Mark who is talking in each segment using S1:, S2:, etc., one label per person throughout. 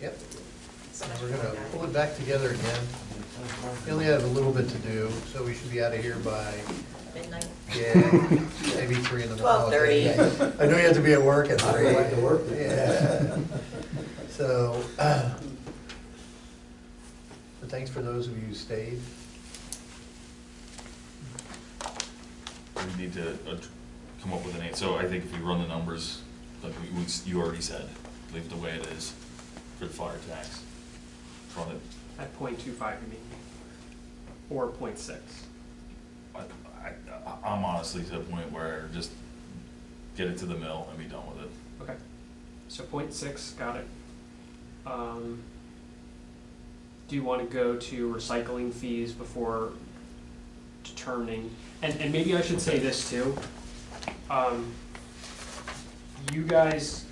S1: Yep.
S2: So much
S1: We're
S2: more
S1: gonna
S2: done.
S1: pull it back together again. We only have a little bit to do, so we should be out of here by,
S2: Midnight.
S1: yeah, maybe 3 in the morning.
S2: 12:30.
S1: I know you have to be at work at 3.
S3: I like to work.
S1: Yeah. So, but thanks for those of you who stayed.
S4: We need to come up with an answer. So I think if we run the numbers, like you already said, leave it the way it is for the fire tax. Run it.
S5: At 0.25, you mean? Or 0.6?
S4: I'm honestly to the point where just get it to the mill and be done with it.
S5: Okay. So 0.6, got it. Do you want to go to recycling fees before determining, and maybe I should say this too. You guys,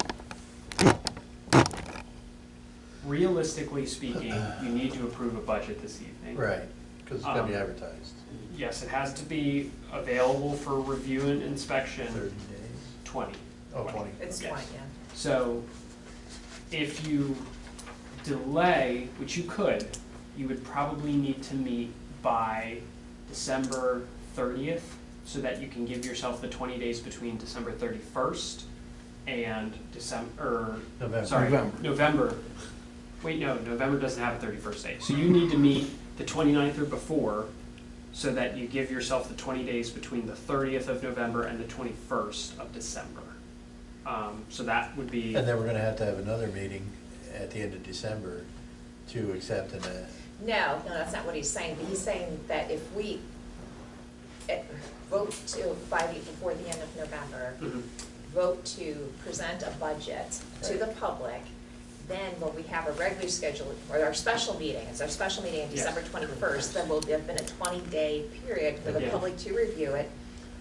S5: realistically speaking, you need to approve a budget this evening.
S1: Right, because it's gotta be advertised.
S5: Yes, it has to be available for review and inspection.
S1: 30 days.
S5: 20.
S1: Oh, 20.
S2: It's
S5: Yes.
S2: 20, yeah.
S5: So if you delay, which you could, you would probably need to meet by December 30th so that you can give yourself the 20 days between December 31st and
S1: November.
S5: November. Wait, no, November doesn't have a 31st date. So you need to meet the 29th or before so that you give yourself the 20 days between the 30th of November and the 21st of December. So that would be.
S1: And then we're gonna have to have another meeting at the end of December to accept an,
S2: No, that's not what he's saying. He's saying that if we vote before the end of November,
S5: Mhm.
S2: vote to present a budget to the public, then when we have a regular schedule, or our special meeting, it's our special meeting on
S5: Yes.
S2: December 21st, then we'll have been a 20-day period for the
S5: Yeah.
S2: public to review it,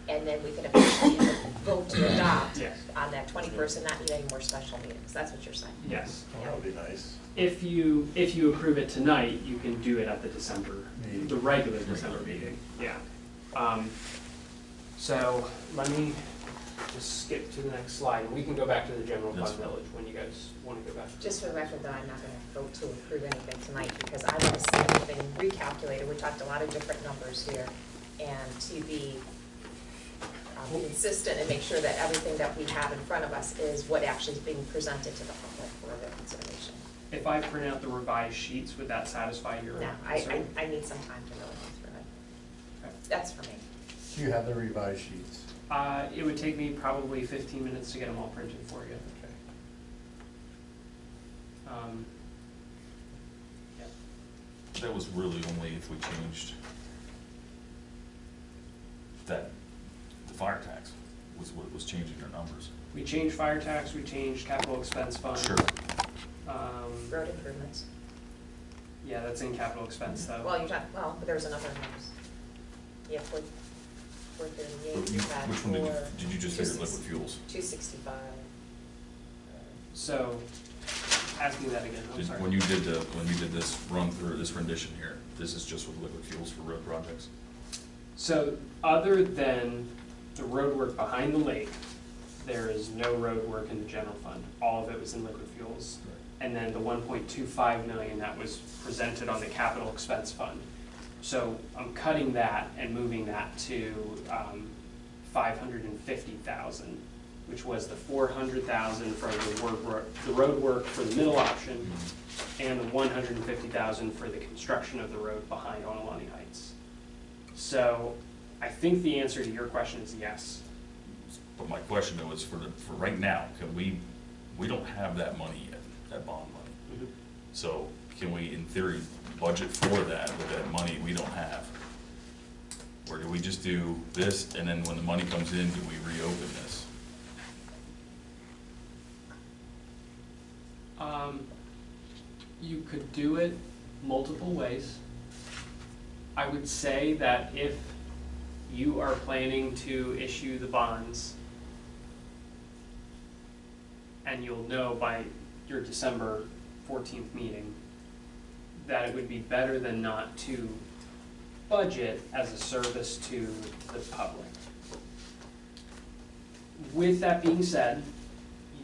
S2: and then we can officially vote to adopt
S5: Yes.
S2: on that 21st and not need any more special meetings. That's what you're saying.
S5: Yes.
S1: oh, that would be nice.
S5: If you approve it tonight, you can do it at the December,
S1: Meeting.
S5: the regular December meeting, yeah. So let me just skip to the next slide, and we can go back to the general fund
S4: Yes.
S5: village when you guys want to go back.
S2: Just for the record, though, I'm not going to vote to approve anything tonight because I want to see everything recalculated. We talked a lot of different numbers here, and to be consistent and make sure that everything that we have in front of us is what actually is being presented to the public for their consideration.
S5: If I print out the revised sheets, would that satisfy your
S2: No,
S5: concern?
S2: I need some time to really go through it.
S5: Okay.
S2: That's for me.
S1: Do you have the revised sheets?
S5: It would take me probably 15 minutes to get them all printed for you.
S1: Okay.
S5: Yeah.
S4: That was really only if we changed that, the fire tax was what was changing our numbers.
S5: We changed fire tax, we changed capital expense fund.
S4: Sure.
S2: Road improvements.
S5: Yeah, that's in capital expense though.
S2: Well, but there was another numbers. Yeah, 438.
S4: Which one did you just figure liquid fuels?
S2: 265.
S5: So, ask me that again, I'm sorry.
S4: When you did this run through, this rendition here, this is just with liquid fuels for road projects?
S5: So, other than the road work behind the lake, there is no road work in the general fund. All of it was in liquid fuels. And then the 1.25 million that was presented on the capital expense fund. So I'm cutting that and moving that to 550,000, which was the 400,000 for the road work for the middle option, and the 150,000 for the construction of the road behind Onalani Heights. So I think the answer to your question is yes.
S4: But my question though is for right now, we don't have that money yet, that bond money.
S5: Mm-hmm.
S4: So can we, in theory, budget for that with that money we don't have? Or do we just do this and then when the money comes in, do we reopen this?
S5: You could do it multiple ways. I would say that if you are planning to issue the bonds, and you'll know by your December 14th meeting, that it would be better than not to budget as a service to the public. With that being said,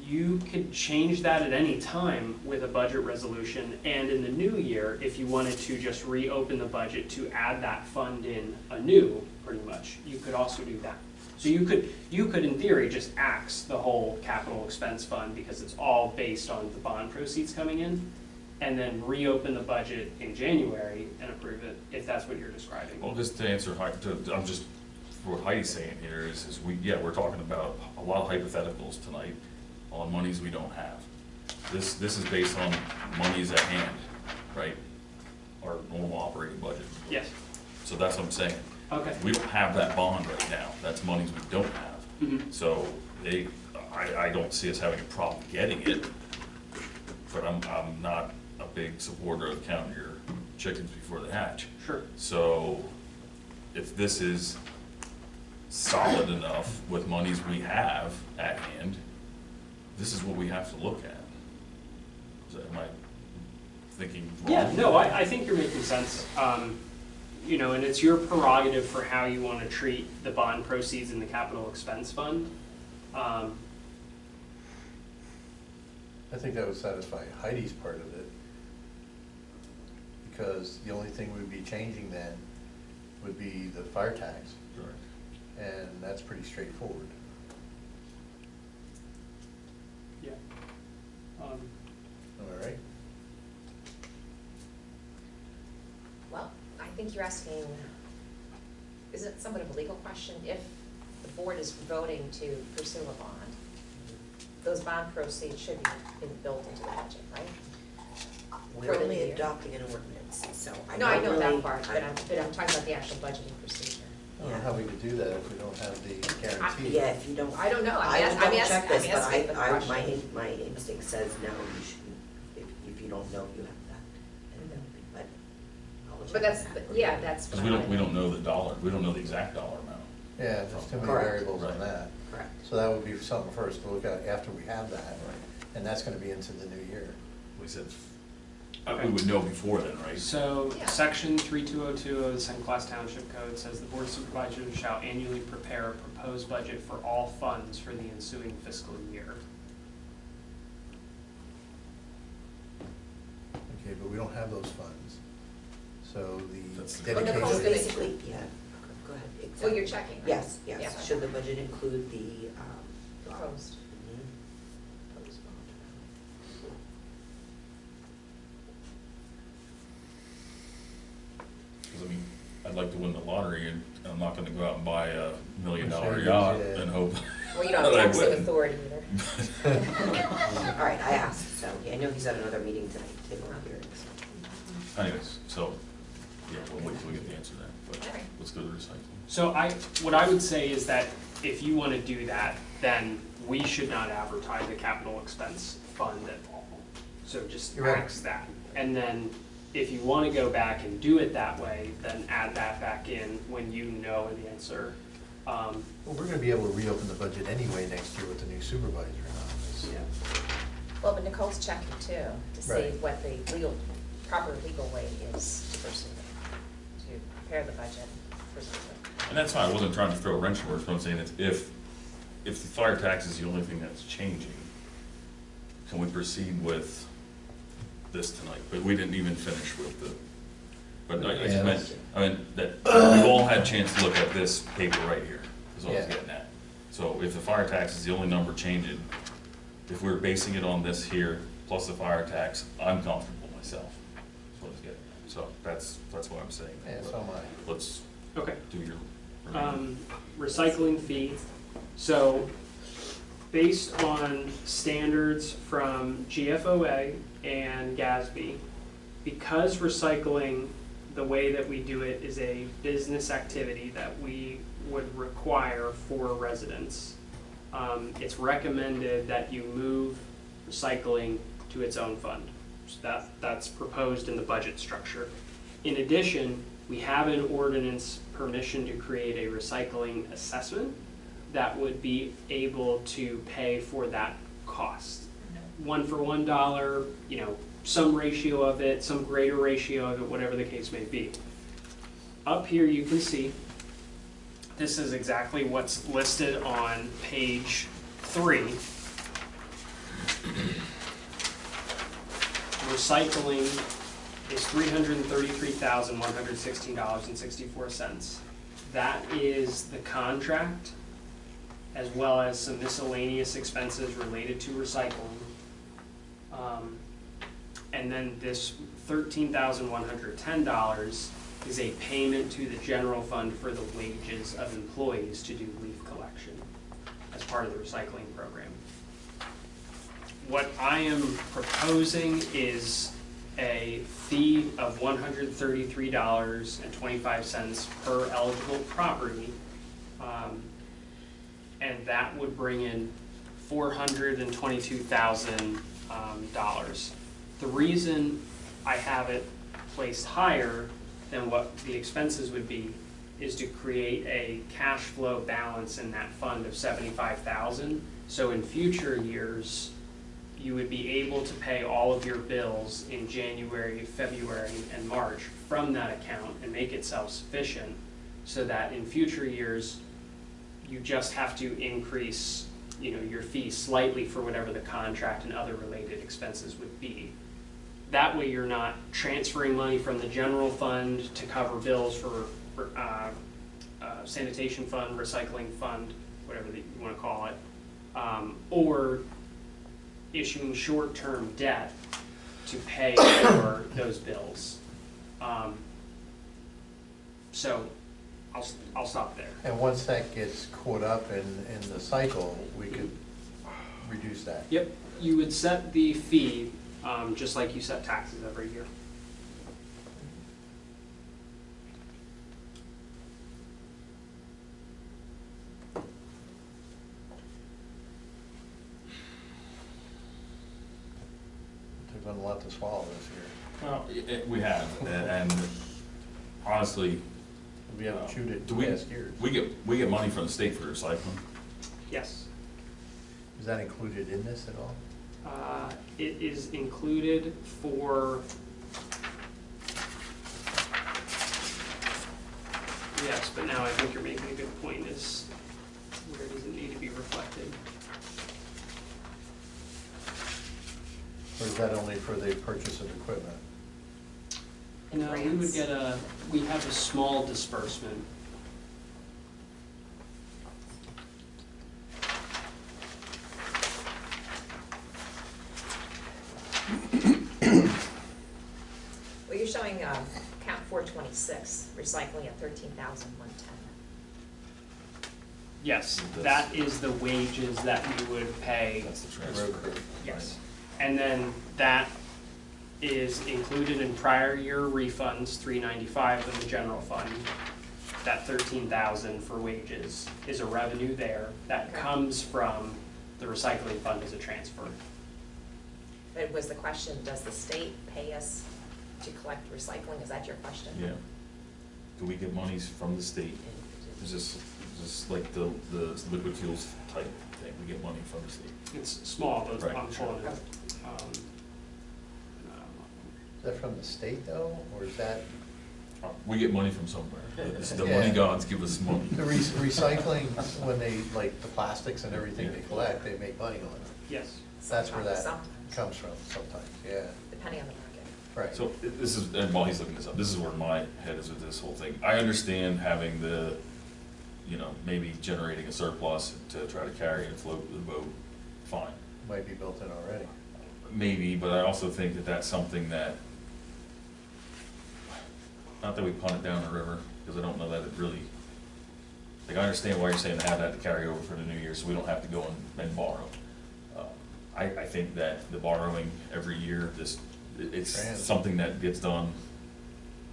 S5: You could change that at any time with a budget resolution, and in the new year, if you wanted to just reopen the budget to add that fund in anew, pretty much, you could also do that. So you could in theory just axe the whole capital expense fund because it's all based on the bond proceeds coming in, and then reopen the budget in January and approve it, if that's what you're describing.
S4: Well, just to answer, I'm just, for what Heidi's saying here is we're talking about a lot of hypotheticals tonight on monies we don't have. This is based on monies at hand, right? Our normal operating budget.
S5: Yes.
S4: So that's what I'm saying.
S5: Okay.
S4: We don't have that bond right now. That's monies we don't have.
S5: Mhm.
S4: So I don't see us having a problem getting it, but I'm not a big supporter of counting your chickens before they hatch.
S5: Sure.
S4: So if this is solid enough with monies we have at hand, this is what we have to look at. Am I thinking wrong?
S5: Yeah, no, I think you're making sense. You know, and it's your prerogative for how you want to treat the bond proceeds in the capital expense fund.
S1: I think that would satisfy Heidi's part of it. Because the only thing we'd be changing then would be the fire tax,
S4: Correct.
S1: and that's pretty straightforward.
S5: Yeah.
S1: Am I right?
S2: Well, I think you're asking, is it somewhat of a legal question? If the board is voting to pursue a bond, those bond proceeds should be built into the budget, right?
S3: We're
S2: For the
S3: only
S2: year.
S3: adopting an ordinance, so I
S2: No, I
S3: don't
S2: know
S3: really.
S2: that part, but I'm talking about the actual budgeting procedure.
S1: I don't know how we could do that if we don't have the guarantee.
S3: Yeah, if you don't.
S2: I don't know.
S3: I will double check this,
S2: I'm
S3: but
S2: asking the question.
S3: my instinct says no, you shouldn't, if you don't know, you have that. And that would be- But I'll check
S2: But that's,
S3: on that.
S2: yeah, that's.
S4: Because we don't know the dollar, we don't know the exact dollar amount.
S1: Yeah, there's too many
S3: Correct.
S1: variables on
S4: Right.
S1: that.
S3: Correct.
S1: So that would be something first to look at after we have that, and that's gonna be into the new year.
S4: We said,
S5: Okay.
S4: we would know before then, right?
S5: So,
S2: Yeah.
S5: section 3202 of the Second Class Township Code says the Board of Supervisors shall annually prepare a proposed budget for all funds for the ensuing fiscal year.
S1: Okay, but we don't have those funds. So
S4: That's the-
S1: the
S2: Well, Nicole's
S3: So
S2: gonna-
S1: dedication,
S3: basically, yeah, go ahead.
S2: Well,
S3: exactly.
S2: you're checking, right?
S3: Yes,
S2: Yeah.
S3: yes, should the budget include the,
S2: Proposed.
S3: proposed bond?
S4: Because I mean, I'd like to win the lottery and I'm not gonna go out and buy $1 million
S1: Sure,
S4: yacht
S1: yeah.
S4: and hope.
S2: Well, you don't have
S4: that I
S2: taxing
S4: win.
S2: authority either.
S3: All right, I asked, so, I know he's at another meeting tonight, too, on hearings.
S4: Anyways, so, yeah, we'll wait till we get the answer then, but
S2: All right.
S4: let's go to recycling.
S5: So what I would say is that if you want to do that, then we should not advertise a capital expense fund at all. So just
S1: You're right.
S5: axe that. And then if you want to go back and do it that way, then add that back in when you know the answer.
S1: well, we're gonna be able to reopen the budget anyway next year with the new supervisor in office.
S5: Yeah.
S2: Well, but Nicole's checking too, to see
S1: Right.
S2: what the proper legal way is to pursue it, to prepare the budget, present it.
S4: And that's fine, I wasn't trying to throw a wrench in the works, but I'm saying is if the fire tax is the only thing that's changing, can we proceed with this tonight? But we didn't even finish with the, but I just
S1: Yeah.
S4: meant, that we've all had a chance to look at this paper right here, is all I was
S1: Yeah.
S4: getting at. So if the fire tax is the only number changing, if we're basing it on this here, plus the fire tax, I'm comfortable myself, is what I was getting at. So that's what I'm saying.
S1: Yeah, so am I.
S4: Let's
S5: Okay.
S4: do your.
S5: Recycling fee. So based on standards from GFOA and GASB, because recycling, the way that we do it is a business activity that we would require for residents, it's recommended that you move recycling to its own fund. So that's proposed in the budget structure. In addition, we have an ordinance permission to create a recycling assessment that would be able to pay for that cost. One for $1, some ratio of it, some greater ratio of it, whatever the case may be. Up here you can see, this is exactly what's listed on page 3 Recycling is $333,116.64. That is the contract, as well as some miscellaneous expenses related to recycling. And then this $13,110 is a payment to the general fund for the wages of employees to do leaf collection as part of the recycling program. What I am proposing is a fee of $133.25 per eligible property. And that would bring in $422,000. The reason I have it placed higher than what the expenses would be is to create a cash flow balance in that fund of $75,000. So in future years, you would be able to pay all of your bills in January, February, and March from that account and make it self-sufficient, so that in future years, you just have to increase, your fee slightly for whatever the contract and other related expenses would be. That way you're not transferring money from the general fund to cover bills for sanitation fund, recycling fund, whatever you want to call it, or issuing short-term debt to pay for those bills. So I'll stop there.
S1: And once that gets caught up in the cycle, we could reduce that.
S5: Yep, you would set the fee just like you set taxes every year.
S1: Took on a lot to swallow this year.
S4: Well, we have, and honestly,
S1: We haven't chewed it
S4: do
S1: in
S4: we,
S1: past years.
S4: we get money from the state for recycling?
S5: Yes.
S1: Is that included in this at all?
S5: It is included for, yes, but now I think you're making a good point, is where does it need to be reflected?
S1: Or is that only for the purchase of equipment?
S5: No, we would get we have a small disbursement.
S2: Well, you're showing account 426, recycling at 13,110.
S5: Yes, that is the wages that you would pay.
S4: That's the transfer.
S1: Road crew.
S5: Yes. And then that is included in prior year refunds, $395 in the general fund. That $13,000 for wages is a revenue there that
S2: Okay.
S5: comes from the recycling fund as a transfer.
S2: But was the question, does the state pay us to collect recycling? Is that your question?
S4: Yeah. Do we get monies from the state? Is this like the liquid fuels type thing? We get money from the state?
S5: It's small, but
S4: Right,
S5: I'm
S4: sure.
S5: pulling it.
S1: Is that from the state though, or is that,
S4: We get money from somewhere. The money
S1: Yeah.
S4: gods give us money.
S1: the recycling, when they, like, the plastics and everything they collect, they make money on it.
S5: Yes.
S1: That's where that
S2: Sometimes,
S1: comes from sometimes, yeah.
S2: depending on the market.
S1: Right.
S4: So this is, and while he's looking this up, this is where my head is with this whole thing. I understand having the, maybe generating a surplus to try to carry and float the boat, fine.
S1: Might be built in already.
S4: Maybe, but I also think that that's something that, not that we punt it down the river, because I don't know that it really, like, I understand why you're saying to have that to carry over for the new year, so we don't have to go and borrow. I think that the borrowing every year, it's
S1: Trans.
S4: something that gets done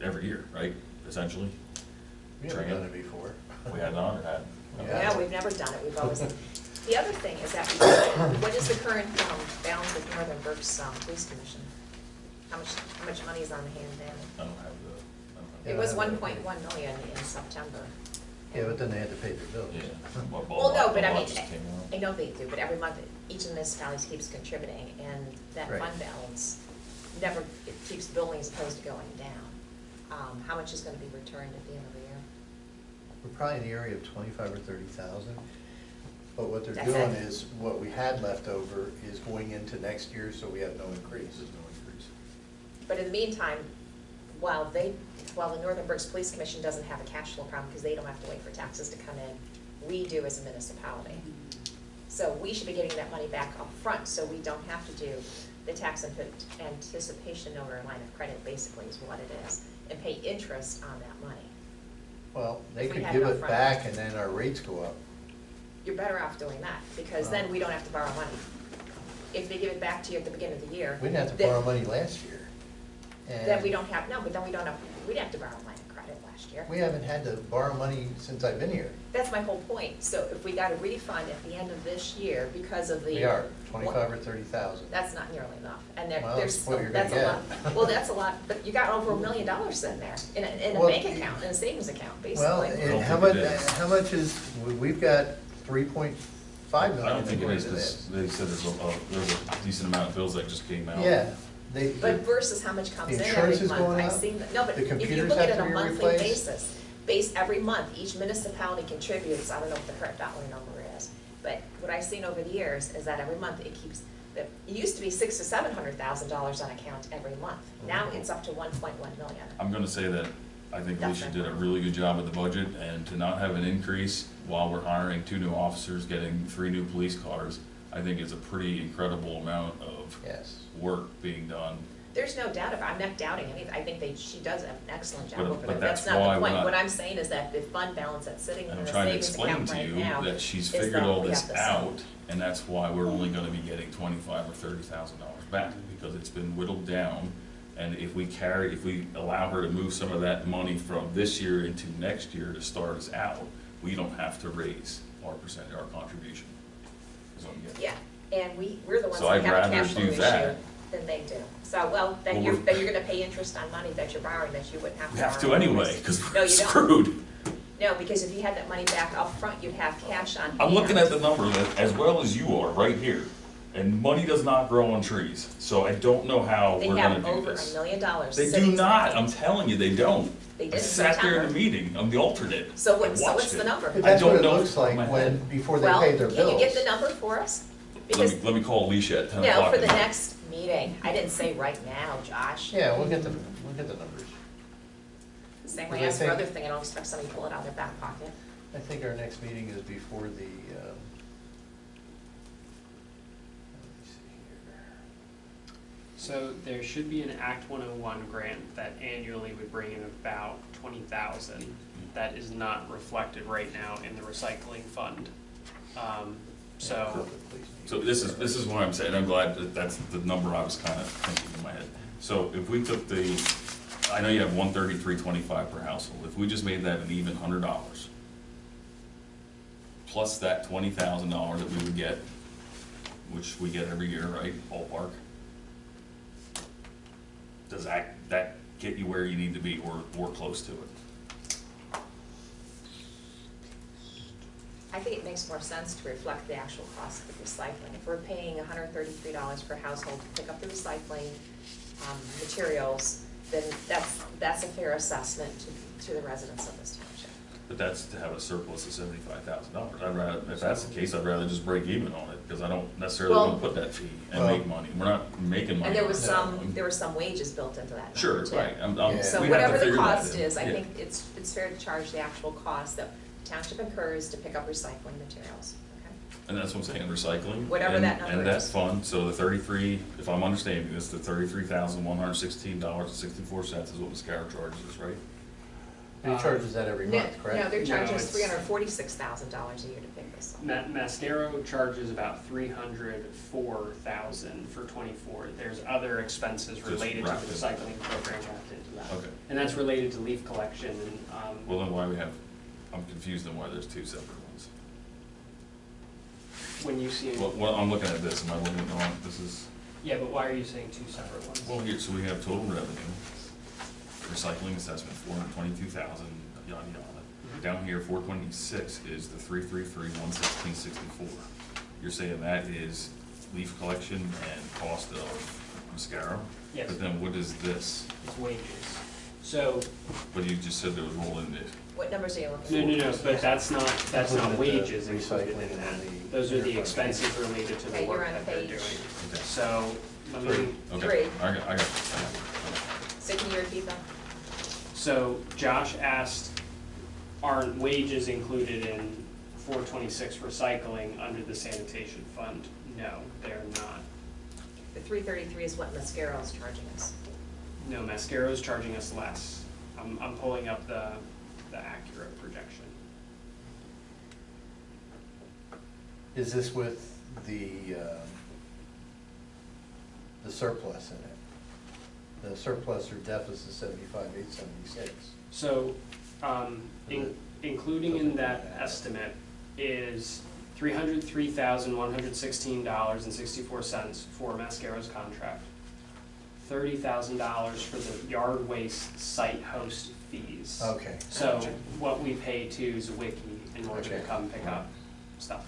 S4: every year, right, essentially?
S1: We haven't
S4: Tran.
S1: done it before.
S4: We had not or had?
S1: Yeah.
S2: No, we've never done it, we've always, the other thing is that, what is the current balance of Northern Berks Police Commission? How much money is on hand there?
S4: I don't have the,
S1: Yeah,
S2: It was
S1: I have it.
S2: 1.1 million in September.
S1: Yeah, but then they had to pay their bills.
S4: yeah.
S2: Well, no, but I mean,
S4: just came out.
S2: I know they do, but every month, each of the municipalities keeps contributing, and that
S1: Right.
S2: fund balance never, it keeps building as opposed to going down. How much is gonna be returned at the end of the year?
S1: We're probably in the area of 25 or 30,000. But what they're
S2: That's
S1: doing
S2: it.
S1: is, what we had left over is going into next year, so we have no increase.
S4: There's no increase.
S2: But in the meantime, while the Northern Berks Police Commission doesn't have a cash flow problem because they don't have to wait for taxes to come in, we do as a municipality. So we should be getting that money back up front, so we don't have to do the tax anticipation note or line of credit, basically is what it is, and pay interest on that money.
S1: Well, they
S2: If we
S1: could
S2: had
S1: give
S2: it
S1: it
S2: upfront.
S1: back and then our rates go up.
S2: You're better off doing that, because then we don't have to borrow money. If they give it back to you at the beginning of the year.
S1: We didn't have to
S2: then-
S1: borrow money last year.
S2: Then we don't have, no, but then we don't have, we didn't have to borrow line of credit last year.
S1: We haven't had to borrow money since I've been here.
S2: That's my whole point. So if we got a refund at the end of this year because of the.
S1: We are, 25 or 30,000.
S2: That's not nearly enough, and
S1: Well,
S2: there's,
S1: that's what you're
S2: that's a
S1: gonna
S2: lot,
S1: get.
S2: well, that's a lot, but you got over $1 million in there, in a
S1: Well,
S2: bank account, in a savings account,
S1: Well,
S2: basically.
S1: and
S4: don't
S1: how
S4: think
S1: much,
S4: it is.
S1: how much is, we've got 3.5
S4: I
S1: million
S4: don't think it is,
S1: into
S4: because
S1: that.
S4: they said there's a decent amount of bills that just came out.
S1: Yeah, they,
S2: But versus how much comes
S1: The
S2: in
S1: insurance
S2: every
S1: is
S2: month,
S1: going
S2: I've
S1: up?
S2: seen, no, but
S1: The
S2: if you
S1: computers
S2: look at it
S1: have
S2: on
S1: to
S2: a
S1: be
S2: monthly
S1: replaced?
S2: basis, every month, each municipality contributes, I don't know what the correct dollar number is, but what I've seen over the years is that every month it keeps, it used to be $600,000 to $700,000 on account every month. Now it's up to 1.1 million.
S4: I'm gonna say that I think
S2: That's
S4: Alicia
S2: my
S4: did a
S2: point.
S4: really good job with the budget, and to not have an increase while we're hiring 2 new officers, getting 3 new police cars, I think is a pretty incredible amount of
S1: yes.
S4: work being done.
S2: There's no doubt about, I'm not doubting anything, I think she does an excellent job
S4: But-
S2: over there,
S4: but
S2: that's
S4: that's
S2: not
S4: why
S2: the
S4: we're
S2: point.
S4: not-
S2: What I'm saying is that the fund balance that's sitting in
S4: And
S2: the
S4: I'm trying to
S2: savings
S4: explain
S2: account
S4: to
S2: right
S4: you
S2: now
S4: that she's
S2: is
S4: figured
S2: that
S4: all
S2: we
S4: this
S2: have to
S4: out, and that's why we're only gonna be getting $25,000 or $30,000 back, because it's been whittled down. And if we allow her to move some of that money from this year into next year to start us out, we don't have to raise our contribution. Is what I'm getting at.
S2: Yeah, and we're the ones
S4: So
S2: that
S4: I'd
S2: have a
S4: rather
S2: cash flow
S4: do
S2: issue
S4: that.
S2: than they do. So, well, then
S4: Well,
S2: you're,
S4: we're-
S2: then you're gonna pay interest on money that you're borrowing that you wouldn't have to
S4: We
S2: borrow.
S4: have to anyway,
S2: anyways.
S4: because
S2: No,
S4: we're
S2: you don't.
S4: screwed.
S2: No, because if you had that money back up front, you'd have cash on hand.
S4: I'm looking at the number as well as you are, right here. And money does not grow on trees, so I don't know how
S2: They
S4: we're gonna
S2: have
S4: do
S2: over
S4: this.
S2: $1 million
S4: They do
S2: sitting
S4: not,
S2: somewhere.
S4: I'm telling you, they don't.
S2: They
S4: I
S2: did in
S4: sat there in
S2: September.
S4: the meeting, I'm the alternate.
S2: So
S4: I
S2: what's
S4: watched
S2: the
S4: it.
S2: number?
S1: But
S4: I
S1: that's what
S4: don't
S1: it
S4: know
S1: looks
S4: off the top
S1: like
S4: of my
S1: when,
S4: head.
S1: before they
S2: Well,
S1: pay their bills.
S2: can you get the number for us? Because,
S4: Let me call Alicia at 10
S2: no,
S4: o'clock.
S2: for the
S4: tonight.
S2: next meeting, I didn't say right now, Josh.
S1: Yeah, we'll get the numbers.
S2: Same
S1: But
S2: way
S1: I
S2: as for
S1: think-
S2: other thing, I don't expect somebody to pull it out of their back pocket.
S1: I think our next meeting is before the, let me see here.
S5: So there should be an Act 101 grant that annually would bring in about 20,000. That is not reflected right now in the recycling fund. So,
S4: So this is what I'm saying, I'm glad that that's the number I was kind of thinking in my head. So if we took I know you have 133.25 per household, if we just made that an even $100, plus that $20,000 that we would get, which we get every year, right, ballpark? Does that get you where you need to be, or close to it?
S2: I think it makes more sense to reflect the actual cost of the recycling. If we're paying $133 per household to pick up the recycling materials, then that's a fair assessment to the residents of this township.
S4: But that's to have a surplus of $75,000. I'd rather, if that's the case, I'd rather just break even on it, because I don't necessarily
S2: Well-
S4: want to put that fee and
S1: Well-
S4: make money. We're not making money.
S2: And there
S4: on
S2: was
S4: it.
S2: there were some wages built into that number
S4: Sure,
S2: too.
S4: right.
S1: Yeah.
S2: So
S4: we'd have to
S2: whatever the
S4: figure that
S2: cost
S4: in.
S2: is, I
S4: Yeah.
S2: think it's fair to charge the actual cost that the township incurs to pick up recycling materials, okay?
S4: And that's what I'm saying, recycling.
S2: Whatever
S4: and-
S2: that number
S4: And that
S2: is.
S4: fund, so the 33, if I'm understanding this, the $33,116.64 is what Mascara charges us, right?
S1: And he charges that every month,
S2: No,
S1: correct?
S2: they're charging
S5: No,
S2: us
S5: it's-
S2: $346,000 a year to pick this up.
S5: Mascaro charges about $304,000 for 24. There's other expenses
S4: Just
S5: related to
S4: wrapped
S5: the
S4: in.
S5: recycling program wrapped into that.
S4: Okay.
S5: And that's related to leaf collection and,
S4: Well, then why I'm confused on why there's 2 separate ones.
S5: when you see,
S4: Well, I'm looking at this, am I looking at the wrong, this is,
S5: yeah, but why are you saying 2 separate ones?
S4: well, here, so we have total revenue, recycling assessment, 422,000, yada, yada. Down here, 426 is the 333,116.64. You're saying that is leaf collection and cost of Mascaro?
S5: Yes.
S4: But then what is this?
S5: It's wages. So,
S4: But you just said there was roll in this.
S2: What numbers are you looking
S5: no,
S2: for?
S5: but that's not
S1: Including the
S5: wages included
S1: recycling
S5: in that.
S1: and the
S5: Those are the
S1: interfund.
S5: expenses related to the
S2: Okay, you're
S5: work
S2: on
S5: that they're
S2: page-
S5: doing.
S4: Okay.
S5: So, let me,
S4: Okay,
S2: Three.
S4: I got it.
S2: So can you repeat that?
S5: so Josh asked, aren't wages included in 426 recycling under the sanitation fund? No, they're not.
S2: The 333 is what Mascaro's charging us.
S5: No, Mascaro's charging us less. I'm pulling up the accurate projection.
S1: Is this with the surplus in it? The surplus or deficit 75,876.
S5: So, including in that estimate is $303,116.64 for Mascaro's contract, $30,000 for the yard waste site host fees.
S1: Okay.
S5: So what we pay to Zwicky in order to
S1: Okay.
S5: come pick up stuff.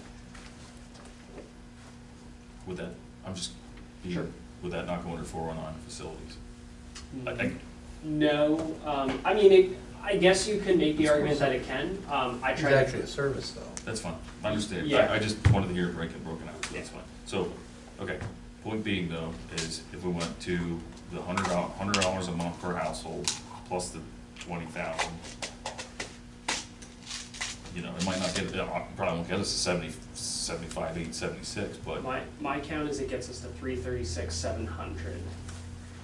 S4: Would that, I'm just,
S5: Sure.
S4: would that not go under 409 facilities? I think,
S5: No, I mean, I guess you can make the argument that it can. I
S1: It's
S5: tried.
S1: actually a service though.
S4: that's fine, I understand.
S5: Yeah.
S4: I just wanted to hear it broken out, so that's
S5: Yeah.
S4: fine. So, okay, point being though, is if we went to the $100 a month per household, plus the 20,000, you know, it might not get, it probably won't get us to 75,876, but
S5: My count is it gets us to 336,700.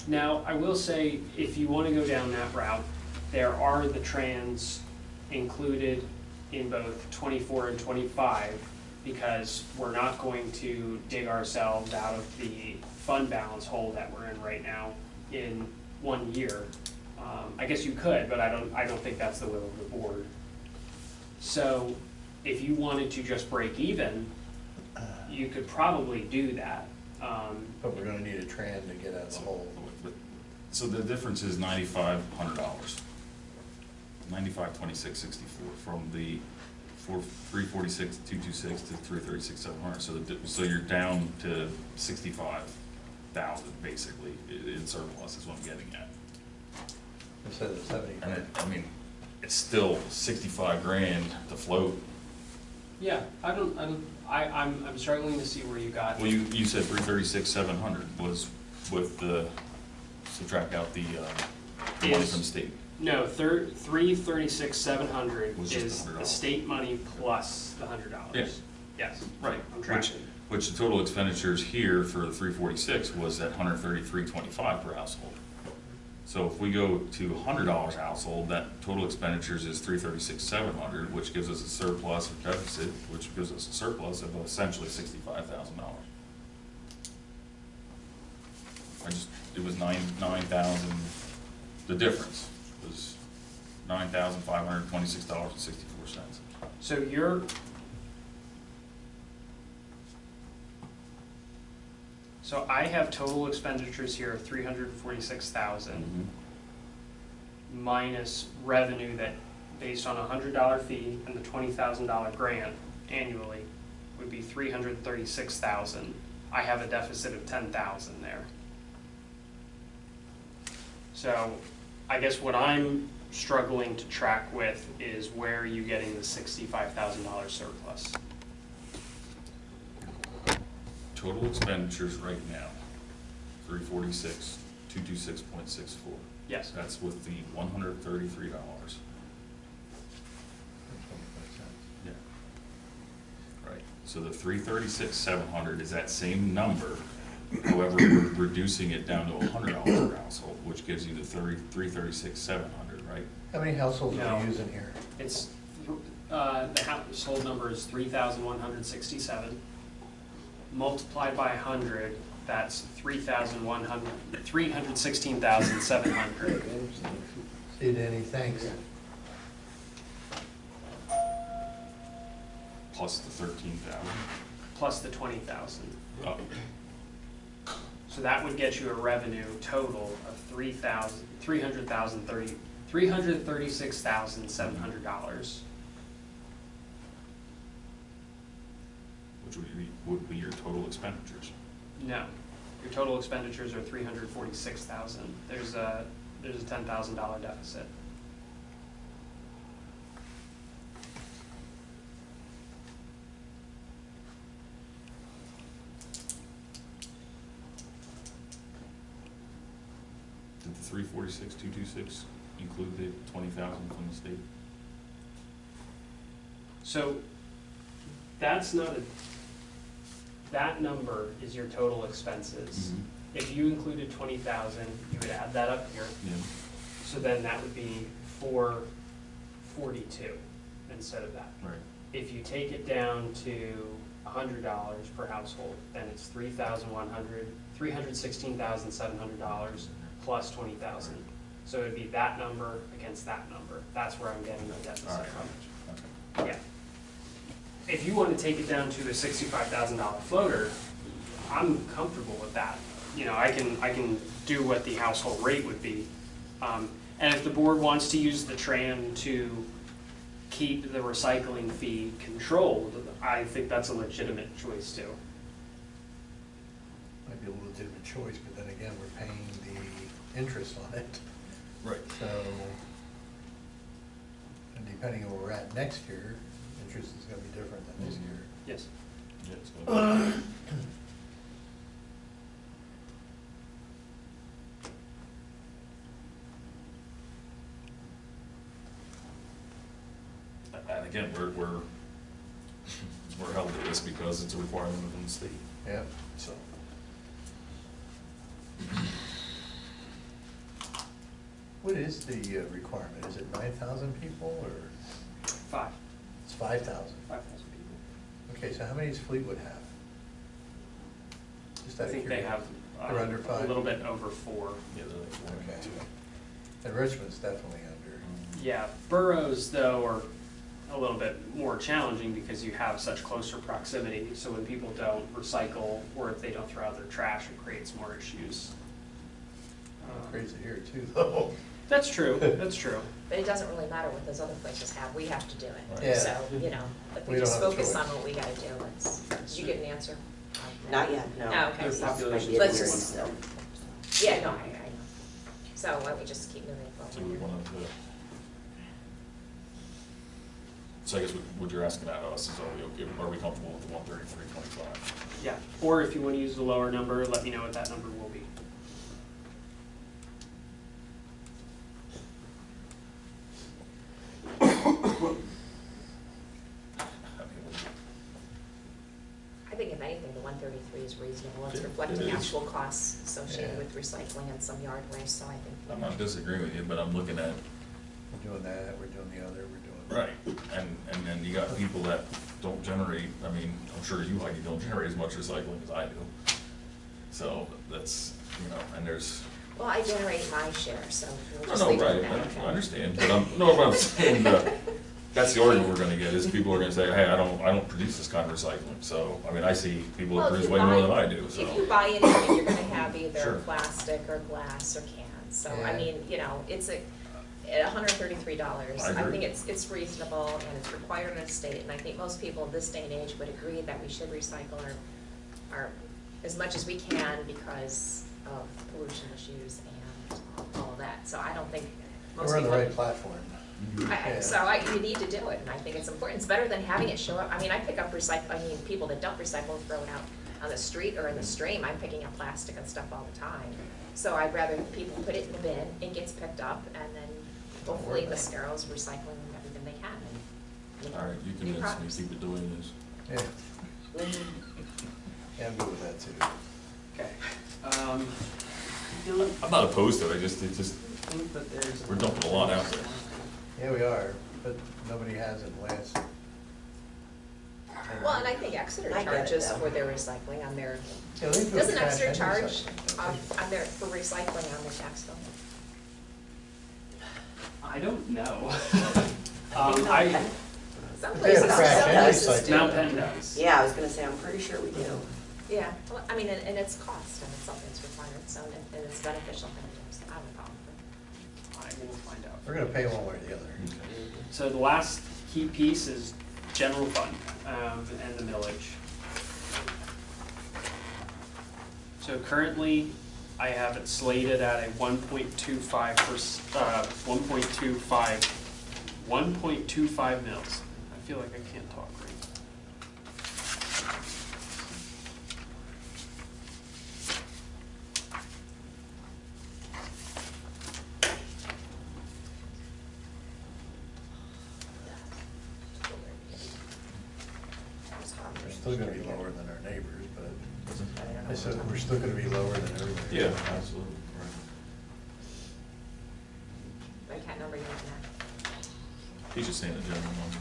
S5: Now, I will say, if you wanna go down that route, there are the trans included in both 24 and 25, because we're not going to dig ourselves out of the fund balance hole that we're in right now in 1 year. I guess you could, but I don't think that's the will of the board. So, if you wanted to just break even, you could probably do that.
S1: But we're gonna need a tran to get out of the hole.
S4: so the difference is $9,500. 95,2664 from the 346,226 to 336,700. So you're down to 65,000 basically in surplus is what I'm getting at.
S1: Instead of 75.
S4: I mean, it's still 65 grand to float.
S5: Yeah, I'm struggling to see where you got.
S4: Well, you said 336,700 was with the, subtract out the money
S5: Is-
S4: from the state.
S5: No, 336,700
S4: Was just
S5: is
S4: $100.
S5: the state money plus the $100.
S4: Yes.
S5: Yes,
S4: Right,
S5: I'm tracking.
S4: which the total expenditures here for the 346 was at 133.25 per household. So if we go to $100 household, that total expenditures is 336,700, which gives us a surplus or deficit, which gives us a surplus of essentially $65,000. It was 9,000, the difference was $9,526.64.
S5: So so I have total expenditures here of 346,000 minus revenue that, based on a $100 fee and the $20,000 grant annually, would be 336,000. I have a deficit of 10,000 there. So I guess what I'm struggling to track with is where are you getting the $65,000 surplus?
S4: Total expenditures right now, 346, 226.64.
S5: Yes.
S4: That's with the $133. Yeah. Right, so the 336,700 is that same number, however, we're reducing it down to $100 per household, which gives you the 336,700, right?
S1: How many households
S5: No.
S1: are you using here?
S5: It's, the household number is 3,167. Multiplied by 100, that's 316,700.
S1: See, Danny, thanks.
S4: Plus the 13,000.
S5: Plus the 20,000.
S4: Oh,
S5: So that would get you a revenue total of $336,700.
S4: which would be your total expenditures.
S5: No, your total expenditures are 346,000. There's a there's a $10,000 deficit.
S4: Did the 346,226 include the 20,000 from the state?
S5: So that's not a, that number is your total expenses.
S4: Mhm.
S5: If you included 20,000, you would add that up here.
S4: Yeah.
S5: So then that would be 442 instead of that.
S4: Right.
S5: If you take it down to $100 per household, then it's $316,700 plus 20,000. So it'd be that number against that number. That's where I'm getting the deficit
S4: All right.
S5: from.
S4: Okay.
S5: Yeah. If you want to take it down to a $65,000 floater, I'm comfortable with that. You know, I can do what the household rate would be. And if the board wants to use the TRAM to keep the recycling fee controlled, I think that's a legitimate choice too.
S1: Might be a legitimate choice, but then again, we're paying the interest on it.
S4: Right.
S1: So, and depending on where we're at next year, interest is gonna be different than this year.
S5: Yes.
S4: Yeah, it's gonna be- And again, we're held to this because it's a requirement within the state,
S1: Yeah,
S4: so.
S1: what is the requirement? Is it 9,000 people or
S5: Five.
S1: it's 5,000?
S5: 5,000 people.
S1: Okay, so how many does Fleetwood have? Just
S5: I
S1: out of
S5: think they have
S1: curiosity. They're under
S5: a
S1: 5?
S5: little bit over 4.
S4: Yeah, they're like four
S1: Okay.
S4: and two.
S1: And Richmond's definitely under.
S5: Yeah, boroughs though are a little bit more challenging because you have such closer proximity. So when people don't recycle or if they don't throw out their trash, it creates more issues.
S1: Crazy here too, though.
S5: That's true, that's true.
S2: But it doesn't really matter what those other places have, we have to do
S4: Right.
S2: it.
S1: Yeah.
S2: So, you know, if
S1: We
S2: we
S1: don't
S2: just
S1: have a
S2: focus
S1: choice.
S2: on what we gotta do, did you get an answer?
S3: Not yet, no.
S2: Oh, okay.
S5: Their
S2: So
S5: population
S3: Might be a
S2: let's
S3: year
S2: just-
S3: still.
S2: Yeah, no, I know. So why don't we just keep moving
S4: So we
S2: forward?
S4: wanted to. So I guess what you're asking at us is, are we comfortable with the 133.25?
S5: Yeah, or if you want to use the lower number, let me know what that number will be.
S2: I think if anything, the 133 is reasonable. It's
S4: It
S2: reflecting
S4: is.
S2: actual costs associated
S1: Yeah.
S2: with recycling and some yard waste, so I think.
S4: I'm not disagreeing with you, but I'm looking at,
S1: We're doing that, we're doing the other, we're doing.
S4: right, and then you got people that don't generate, I mean, I'm sure you, Heidi, don't generate as much recycling as I do. So that's, you know, and there's,
S2: Well, I generate my share, so we'll
S4: no,
S2: just
S4: no,
S2: leave it
S4: right,
S2: at that.
S4: I understand, but what I'm saying, that's the argument we're gonna get, is people are gonna say, hey, I don't produce this kind of recycling, so, I mean, I see people that
S2: Well, if
S4: produce
S2: you
S4: way more
S2: buy-
S4: than I do, so.
S2: If you buy anything, you're gonna have
S4: Sure.
S2: either plastic or glass or cans, so I
S1: Yeah.
S2: mean, you know, it's at $133.
S4: I
S2: I
S4: agree.
S2: think it's reasonable and it's required in the state, and I think most people in this day and age would agree that we should recycle our as much as we can because of pollution issues and all of that, so I don't think most
S1: We're on
S2: people.
S1: the right platform. Yeah.
S2: So you need to do it, and I think it's important. It's better than having it show up. I mean, I pick up people that don't recycle throw it out on the street or in the stream. I'm picking up plastic and stuff all the time. So I'd rather people put it in the bin, it gets picked up, and then hopefully Mascaro's recycling everything they can. And, you know,
S4: All right, you
S2: new
S4: convinced me,
S2: products.
S4: keep it the way it is.
S1: Yeah, yeah, I'm good with that too.
S5: Okay. Dylan,
S4: I'm not opposed to it, it just,
S5: I think that there's.
S4: we're dumping a lot out there.
S1: Yeah, we are, but nobody has in the last 10
S2: Well, and I think Exeter
S3: I get it,
S2: charges
S3: though.
S2: for their recycling on their,
S1: Yeah, they put
S2: doesn't
S1: trash
S2: Exeter
S1: and
S2: charge
S1: recycling, don't they?
S2: on their, for recycling on their tax bill?
S5: I don't know.
S2: Some
S1: If they had
S2: places,
S1: trash
S2: some
S1: and
S2: places do.
S5: Mount Penn does.
S3: Yeah, I was gonna say, I'm pretty sure we do.
S2: Yeah, well, I mean, and it's cost, and it's something that's required, so, and it's beneficial thing to do, so I have a problem with it.
S5: I will find out.
S1: We're gonna pay one way or the other.
S5: So the last key piece is general fund, and the millage. So currently, I have it slated at a 1.25 mils. I feel like I can't talk right.
S1: We're still gonna be lower than our neighbors, but I said we're still gonna be lower than everybody.
S4: Yeah, absolutely, right.
S2: What cat number are you looking at?
S4: He's just saying the general number.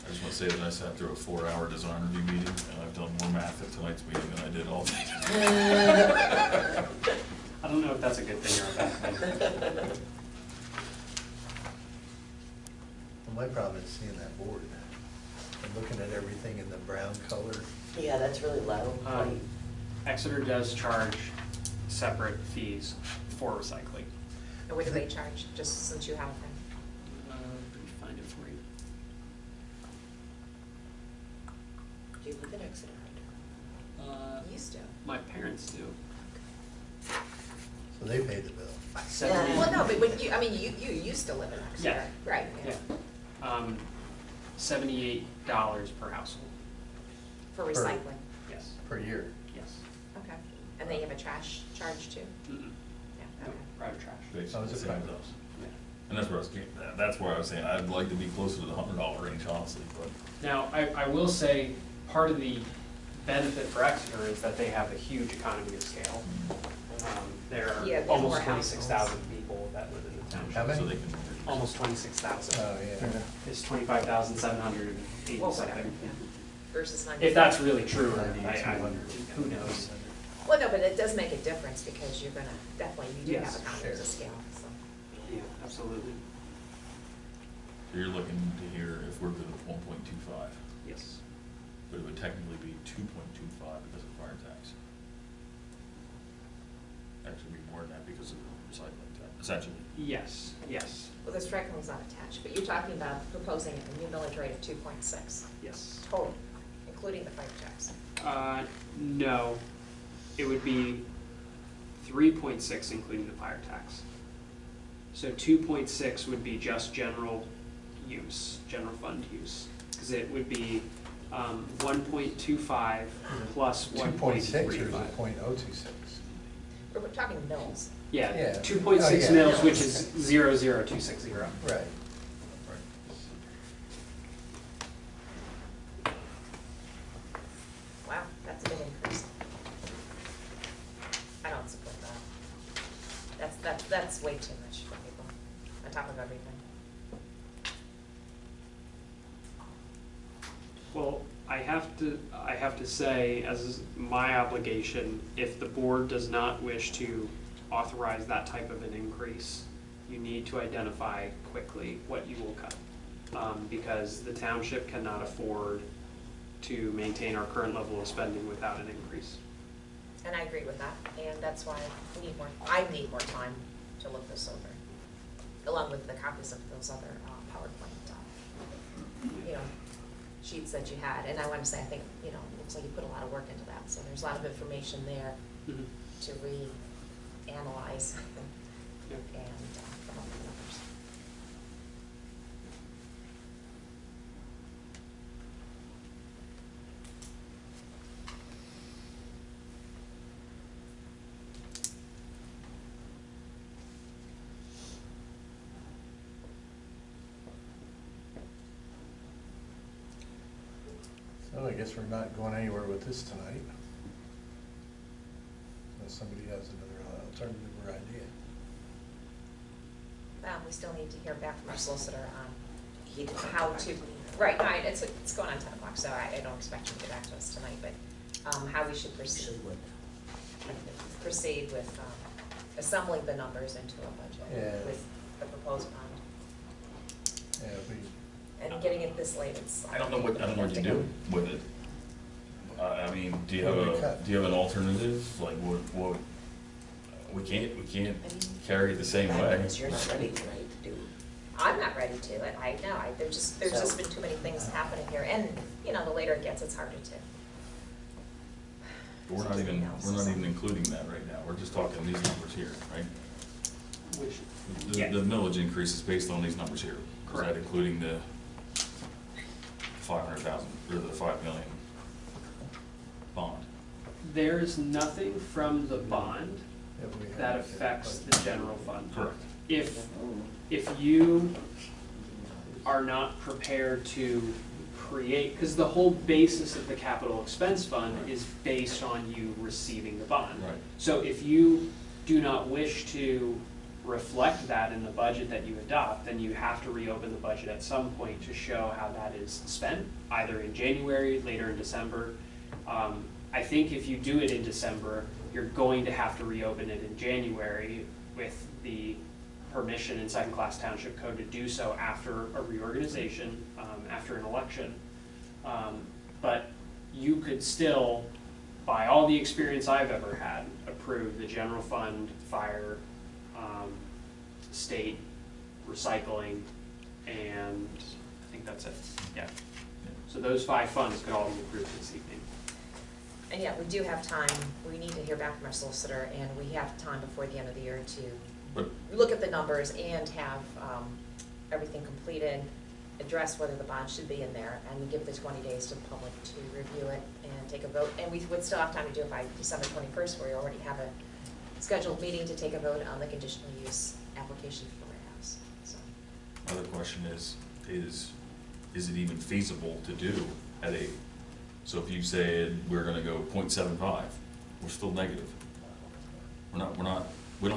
S4: I just want to say that I sat through a 4-hour design review meeting, and I've done more math at tonight's meeting than I did all day.
S5: I don't know if that's a good thing or a bad thing.
S1: Well, my problem is seeing that board. I'm looking at everything in the brown color.
S3: Yeah, that's really low.
S5: Exeter does charge separate fees for recycling.
S2: And what do they charge, just since you have them?
S5: Let me find it for you.
S3: Do you live in Exeter?
S2: You used to.
S5: My parents do.
S1: So they pay the bill.
S2: Well, no, but when you, I mean, you used to live in Exeter.
S5: Yeah.
S2: Right,
S5: Yeah. $78 per household.
S2: For recycling,
S5: Yes.
S1: Per year.
S5: Yes.
S2: okay. And then you have a trash charge too?
S5: Mm-mm.
S2: Yeah,
S5: No,
S2: okay.
S5: private trash.
S1: Oh, is
S4: Basically,
S1: it
S4: same
S1: private?
S4: as us.
S5: Yeah.
S4: And that's where I was getting, that's where I was saying, I'd like to be closer to the $100 range, honestly, but.
S5: Now, I will say, part of the benefit for Exeter is that they have a huge economy of scale. There
S2: Yeah, they
S5: are
S2: have
S5: almost
S2: more
S5: 26,000 people that live in the
S1: How
S5: township.
S1: many?
S4: So they can.
S5: Almost 26,000.
S1: Oh, yeah.
S5: It's 25,780
S2: Well, whatever,
S5: something.
S2: yeah. Versus 90.
S5: If that's really true, who
S1: 9,200.
S5: knows?
S2: Well, no, but it does make a difference because you're gonna, definitely, you do
S5: Yes,
S2: have economies of
S1: sure.
S2: scale, so.
S5: Yeah, absolutely.
S4: So you're looking to hear if we're good with 1.25,
S5: Yes.
S4: but it would technically be 2.25 because of fire tax. Actually, be more than that because of the recycling tax, essentially.
S5: Yes, yes,
S2: Well, the striking's not attached, but you're talking about proposing a new millage rate of 2.6
S5: yes.
S2: total, including the fire tax.
S5: No, it would be 3.6 including the fire tax. So 2.6 would be just general use, general fund use, because it would be 1.25 plus
S1: 2.6 or is it
S5: 1.35.
S1: .026?
S2: We're talking mills.
S5: Yeah,
S1: Yeah.
S5: 2.6
S1: Oh, yeah.
S5: mils, which is 0.0260.
S1: Right.
S2: Wow, that's a big increase. I don't support that. That's way too much for people, on top of everything.
S5: Well, I have to say, as is my obligation, if the board does not wish to authorize that type of an increase, you need to identify quickly what you will cut. Because the township cannot afford to maintain our current level of spending without an increase.
S2: And I agree with that, and that's why I need more time to look this over, along with the copies of those other PowerPoint, sheets that you had. And I want to say, I think, it looks like you put a lot of work into that, so there's a lot of information there
S5: Mhm.
S2: to reanalyze
S5: Yeah.
S2: and come up with numbers.
S1: So I guess we're not going anywhere with this tonight. Unless somebody has another alternative or idea.
S2: Well, we still need to hear back from our solicitor on
S3: He did not
S2: how
S3: come
S2: to,
S3: back me.
S2: right, no, it's going on 10 o'clock, so I don't expect you to get back to us tonight, but how we should proceed.
S3: Usually would.
S2: Proceed with assembling the numbers into a budget
S1: Yeah.
S2: with the proposed bond.
S1: Yeah, we,
S2: And getting it this late, it's.
S4: I don't know what you do with it. I mean, do you have
S1: What do we cut?
S4: do you have an alternative, like what, we can't carry it the same way.
S3: Because you're not ready tonight to do.
S2: I'm not ready to it, I know, there's just been too many things happening here, and, you know, the later it gets, it's harder to.
S4: But we're not even including that right now, we're just talking these numbers here, right?
S5: Which,
S4: The,
S5: yeah.
S4: the millage increase is based on these numbers here. Is
S5: Correct.
S4: that including the 500,000, or the 5 million bond?
S5: There's nothing from the bond
S1: if we have.
S5: that affects the general fund.
S4: Correct.
S5: If you are not prepared to create, because the whole basis of the capital expense fund is based on you receiving the bond.
S4: Right.
S5: So if you do not wish to reflect that in the budget that you adopt, then you have to reopen the budget at some point to show how that is spent, either in January, later in December. I think if you do it in December, you're going to have to reopen it in January with the permission in second class township code to do so after a reorganization, after an election. But you could still, by all the experience I've ever had, approve the general fund, fire, state, recycling, and I think that's it, yeah. So those 5 funds could all be approved this evening.
S2: And yeah, we do have time, we need to hear back from our solicitor, and we have time before the end of the year
S4: But-
S2: to look at the numbers and have everything completed, address whether the bond should be in there, and we give the 20 days to the public to review it and take a vote. And we would still have time to do it by December 21st, where we already have a scheduled meeting to take a vote on the conditional use application for the warehouse, so.
S4: Another question is it even feasible to do at a, so if you said we're gonna go 0.75, we're still negative. We don't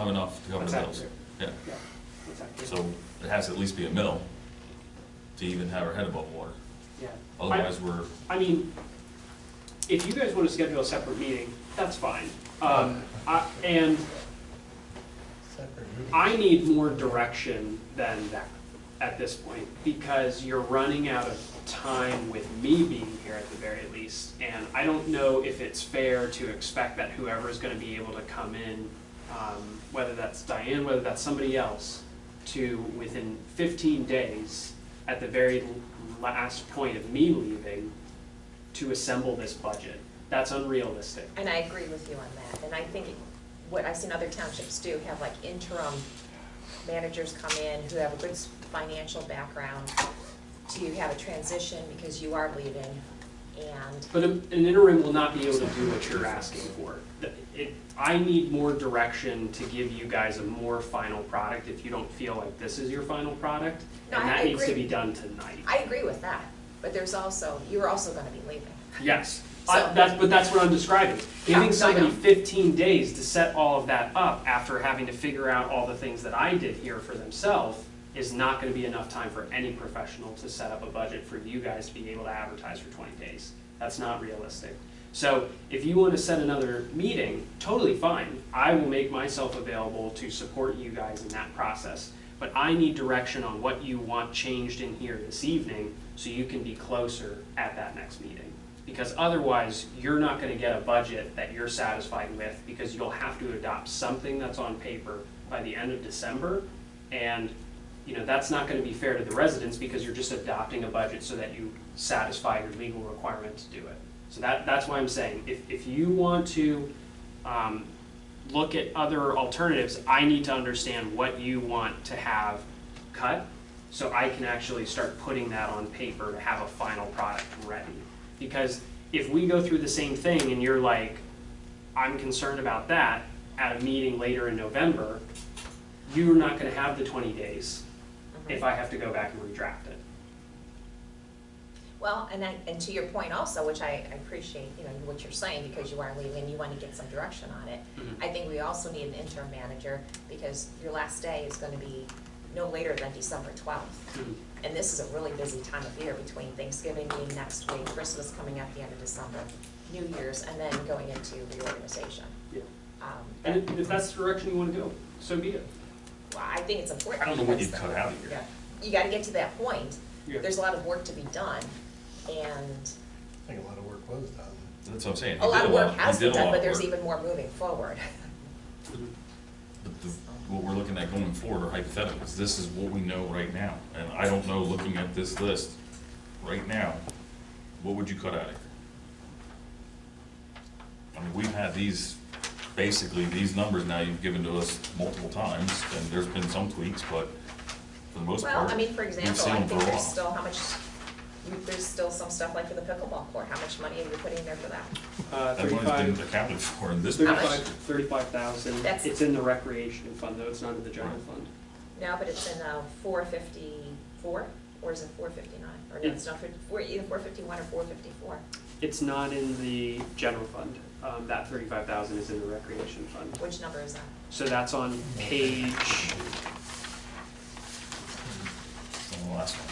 S4: have enough to cover the
S5: That's
S4: bills.
S5: accurate.
S4: Yeah,
S5: Yeah, that's accurate.
S4: so it has to at least be a mill to even have our head above water.
S5: Yeah.
S4: Otherwise, we're,
S5: I mean, if you guys want to schedule a separate meeting, that's fine. And
S1: Separate meeting.
S5: I need more direction than that at this point, because you're running out of time with me being here at the very least. And I don't know if it's fair to expect that whoever is going to be able to come in, whether that's Diane, whether that's somebody else, to within 15 days, at the very last point of me leaving, to assemble this budget. That's unrealistic.
S2: And I agree with you on that, and I think what I've seen other townships do, have like interim managers come in who have a good financial background to have a transition because you are leaving, and,
S5: But an interim will not be able to do what you're asking for. I need more direction to give you guys a more final product if you don't feel like this is your final product.
S2: No,
S5: And
S2: I
S5: that needs to
S2: agree.
S5: be done tonight.
S2: I agree with that, but there's also, you're also gonna be leaving.
S5: Yes,
S2: So-
S5: but that's what I'm describing.
S2: No,
S5: Giving
S2: I
S5: somebody
S2: know.
S5: 15 days to set all of that up after having to figure out all the things that I did here for themselves is not gonna be enough time for any professional to set up a budget for you guys to be able to advertise for 20 days. That's not realistic. So if you want to set another meeting, totally fine. I will make myself available to support you guys in that process. But I need direction on what you want changed in here this evening so you can be closer at that next meeting. Because otherwise, you're not going to get a budget that you're satisfied with, because you'll have to adopt something that's on paper by the end of December. And that's not going to be fair to the residents, because you're just adopting a budget so that you satisfy your legal requirement to do it. So that's why I'm saying, if you want to look at other alternatives, I need to understand what you want to have cut, so I can actually start putting that on paper to have a final product ready. Because if we go through the same thing and you're like, I'm concerned about that, at a meeting later in November, you're not gonna have the 20 days if I have to go back and redraft it.
S2: Well, and to your point also, which I appreciate, what you're saying, because you are leaving, you want to get some direction on it.
S5: Mhm.
S2: I think we also need an interim manager, because your last day is gonna be no later than December 12th.
S5: Mhm.
S2: And this is a really busy time of year, between Thanksgiving being next week, Christmas coming at the end of December, New Year's, and then going into reorganization.
S5: Yeah.
S2: That-
S5: And if that's the direction you wanna go, so be it.
S2: Well, I think it's important.
S4: I don't know what
S2: because-
S4: you'd cut out of here.
S2: Yeah. you gotta get to that point.
S5: Yeah.
S2: There's a lot of work to be done, and
S1: I think a lot of work was done.
S4: That's what I'm saying.
S2: a lot of work has
S4: He did
S2: been
S4: a
S2: done,
S4: lot
S2: but
S4: of
S2: there's
S4: work.
S2: even more moving forward.
S4: But what we're looking at going forward are hypotheticals. This is what we know right now. And I don't know, looking at this list right now, what would you cut out of here? I mean, we've had these, basically, these numbers now you've given to us multiple times, and there's been some tweaks, but for the most part,
S2: Well, I mean, for
S4: we've
S2: example,
S4: seen
S2: I
S4: them
S2: think
S4: for a
S2: there's
S4: while.
S2: still there's still some stuff like for the pickleball court, how much money are you putting there for that?
S4: That money's been accounted for in this.
S2: How much?
S5: 35,000.
S2: That's-
S5: It's in the recreation fund, though, it's not in the general fund.
S2: No, but it's in 454, or is it 459? Or no, it's not, either 451 or 454.
S5: It's not in the general fund. That 35,000 is in the recreation fund.
S2: Which number is that?
S5: So that's on page,
S4: On the last one.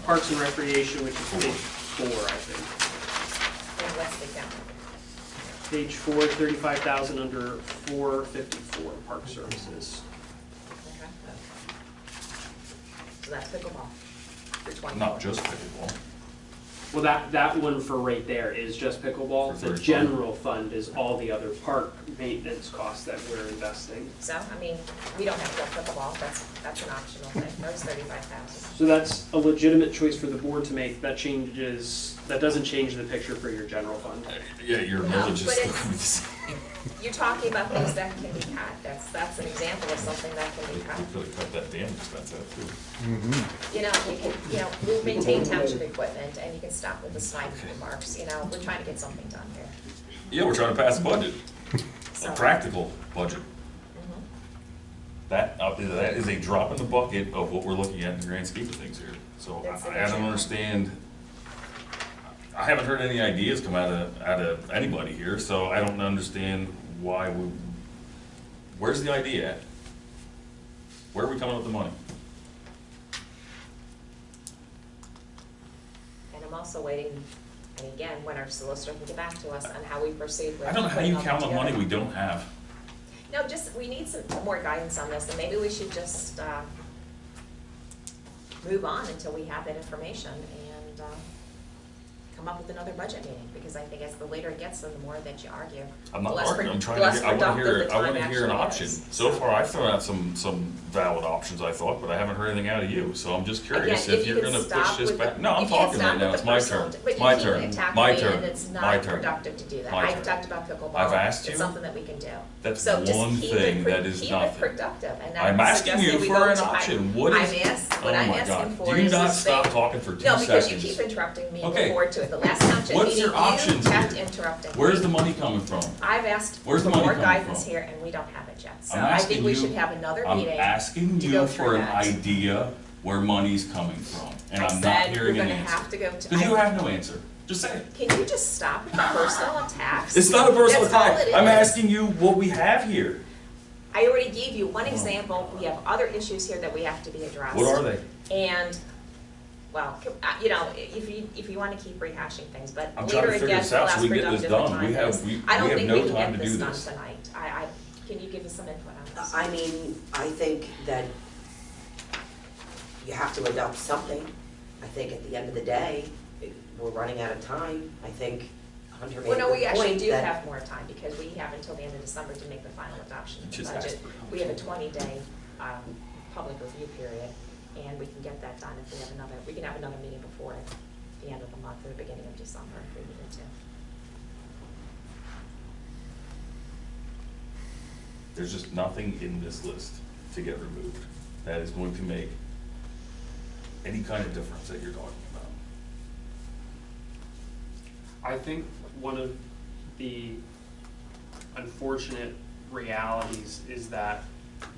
S5: Parks and Recreation, which is page 4, I think.
S2: And what's the account?
S5: Page 4, 35,000 under 454, Park Services.
S2: Okay. So that's pickleball for 20.
S4: Not just pickleball.
S5: Well, that one for right there is just pickleball.
S4: For
S5: The
S4: 35.
S5: general fund is all the other park maintenance costs that we're investing.
S2: So, I mean, we don't have to go pickleball, that's an optional thing, there's 35,000.
S5: So that's a legitimate choice for the board to make. That doesn't change the picture for your general fund.
S4: Yeah, your
S2: No,
S4: millage is
S2: but
S4: still
S2: it's-
S4: gonna be the same.
S2: You're talking about things that can be cut, that's an example of something that can
S4: We
S2: be cut.
S4: could have cut that dam expense out too.
S2: You know, we maintain township equipment, and you can stop with the snide remarks, we're trying to get something done here.
S4: Yeah, we're trying to pass a budget, a
S2: So-
S4: practical budget.
S2: Mhm.
S4: That is a drop in the bucket of what we're looking at in the grand scheme of things here. So
S2: That's the
S4: I don't
S2: issue.
S4: understand. I haven't heard any ideas come out of anybody here, so I don't understand where's the idea at? Where are we coming up with the money?
S2: And I'm also waiting, and again, when our solicitor can get back to us on how we proceed with.
S4: I don't know how
S2: putting
S4: you
S2: all
S4: count
S2: that
S4: on money
S2: together.
S4: we don't have.
S2: No, we need some more guidance on this, and maybe we should just move on until we have that information and come up with another budget meeting, because I think as the later it gets, the more that you argue.
S4: I'm not
S2: the less
S4: arguing, I'm
S2: pro-
S4: trying
S2: the
S4: to
S2: less
S4: get, I wanna
S2: productive
S4: hear,
S2: the
S4: I wanna
S2: time
S4: hear an
S2: actually
S4: option.
S2: is.
S4: So far, I've thrown out some valid options, I thought, but I haven't heard anything out of you, so I'm just curious
S2: Again,
S4: if
S2: you
S4: you're
S2: can
S4: gonna push
S2: stop
S4: this
S2: with
S4: back.
S2: the-
S4: No, I'm
S2: you can't
S4: talking
S2: stop
S4: right now,
S2: with
S4: it's
S2: the
S4: my
S2: personal-
S4: turn,
S2: but you
S4: my
S2: keep
S4: turn,
S2: attacking
S4: my
S2: me,
S4: turn,
S2: and it's
S4: my
S2: not
S4: turn.
S2: productive to do that.
S4: My
S2: I've
S4: turn.
S2: talked about pickleball.
S4: I've asked you.
S2: It's something that we can do.
S4: That's
S2: So just
S4: one
S2: keep
S4: thing
S2: it
S4: that is
S2: Keep
S4: nothing.
S2: it productive, and
S4: I'm
S2: I'm
S4: asking you
S2: suggesting we
S4: for
S2: go
S4: an
S2: to.
S4: option. What is-
S2: What
S4: Oh
S2: I'm
S4: my
S2: asking
S4: God.
S2: for
S4: Do
S2: is
S4: not
S2: this
S4: stop
S2: thing.
S4: talking for 2
S2: No, because
S4: seconds.
S2: you keep interrupting me
S4: Okay.
S2: before to it. The last township
S4: What's
S2: meeting,
S4: your options
S2: you kept
S4: here?
S2: interrupting me.
S4: Where's the money coming from?
S2: I've asked
S4: Where's
S2: for
S4: the money
S2: more
S4: coming
S2: guidance
S4: from?
S2: here, and we don't have it yet. So
S4: I'm
S2: I
S4: asking
S2: think we
S4: you-
S2: should have another
S4: I'm
S2: meeting.
S4: asking
S2: to
S4: you
S2: go
S4: for
S2: through
S4: an
S2: that.
S4: idea where money's coming from, and
S2: I
S4: I'm not
S2: said
S4: hearing
S2: we're
S4: an
S2: gonna
S4: answer.
S2: have to go to.
S4: Because you have no answer. Just say it.
S2: Can you just stop with the personal attacks?
S4: It's not a personal
S2: That's all
S4: attack.
S2: it
S4: I'm
S2: is.
S4: asking you what we have here.
S2: I already gave you one
S4: Oh.
S2: example. We have other issues here that we have to be addressed.
S4: What are they?
S2: And, well, if you want to keep rehashing things, but
S4: I'm trying
S2: later
S4: to
S2: it
S4: figure
S2: gets
S4: this out
S2: less
S4: so we can get this
S2: productive the
S4: done.
S2: time
S4: We have-
S2: is.
S4: we-
S2: I don't
S4: we have
S2: think
S4: no
S2: we can
S4: time
S2: get
S4: to
S2: this
S4: do
S2: done
S4: this.
S2: tonight. Can you give us some input on this?
S3: I mean, I think that you have to adopt something. I think at the end of the day, we're running out of time. I think Hunter made
S2: Well,
S3: a
S2: no, we
S3: good
S2: actually
S3: point
S2: do
S3: that.
S2: have more time, because we have until the end of December to make the final adoption of the
S4: Just
S2: budget.
S4: ask for help.
S2: We have a 20-day public review period, and we can get that done if we can have another meeting before the end of the month or the beginning of December if we needed to.
S4: There's just nothing in this list to get removed that is going to make any kind of difference that you're talking about.
S5: I think one of the unfortunate realities is that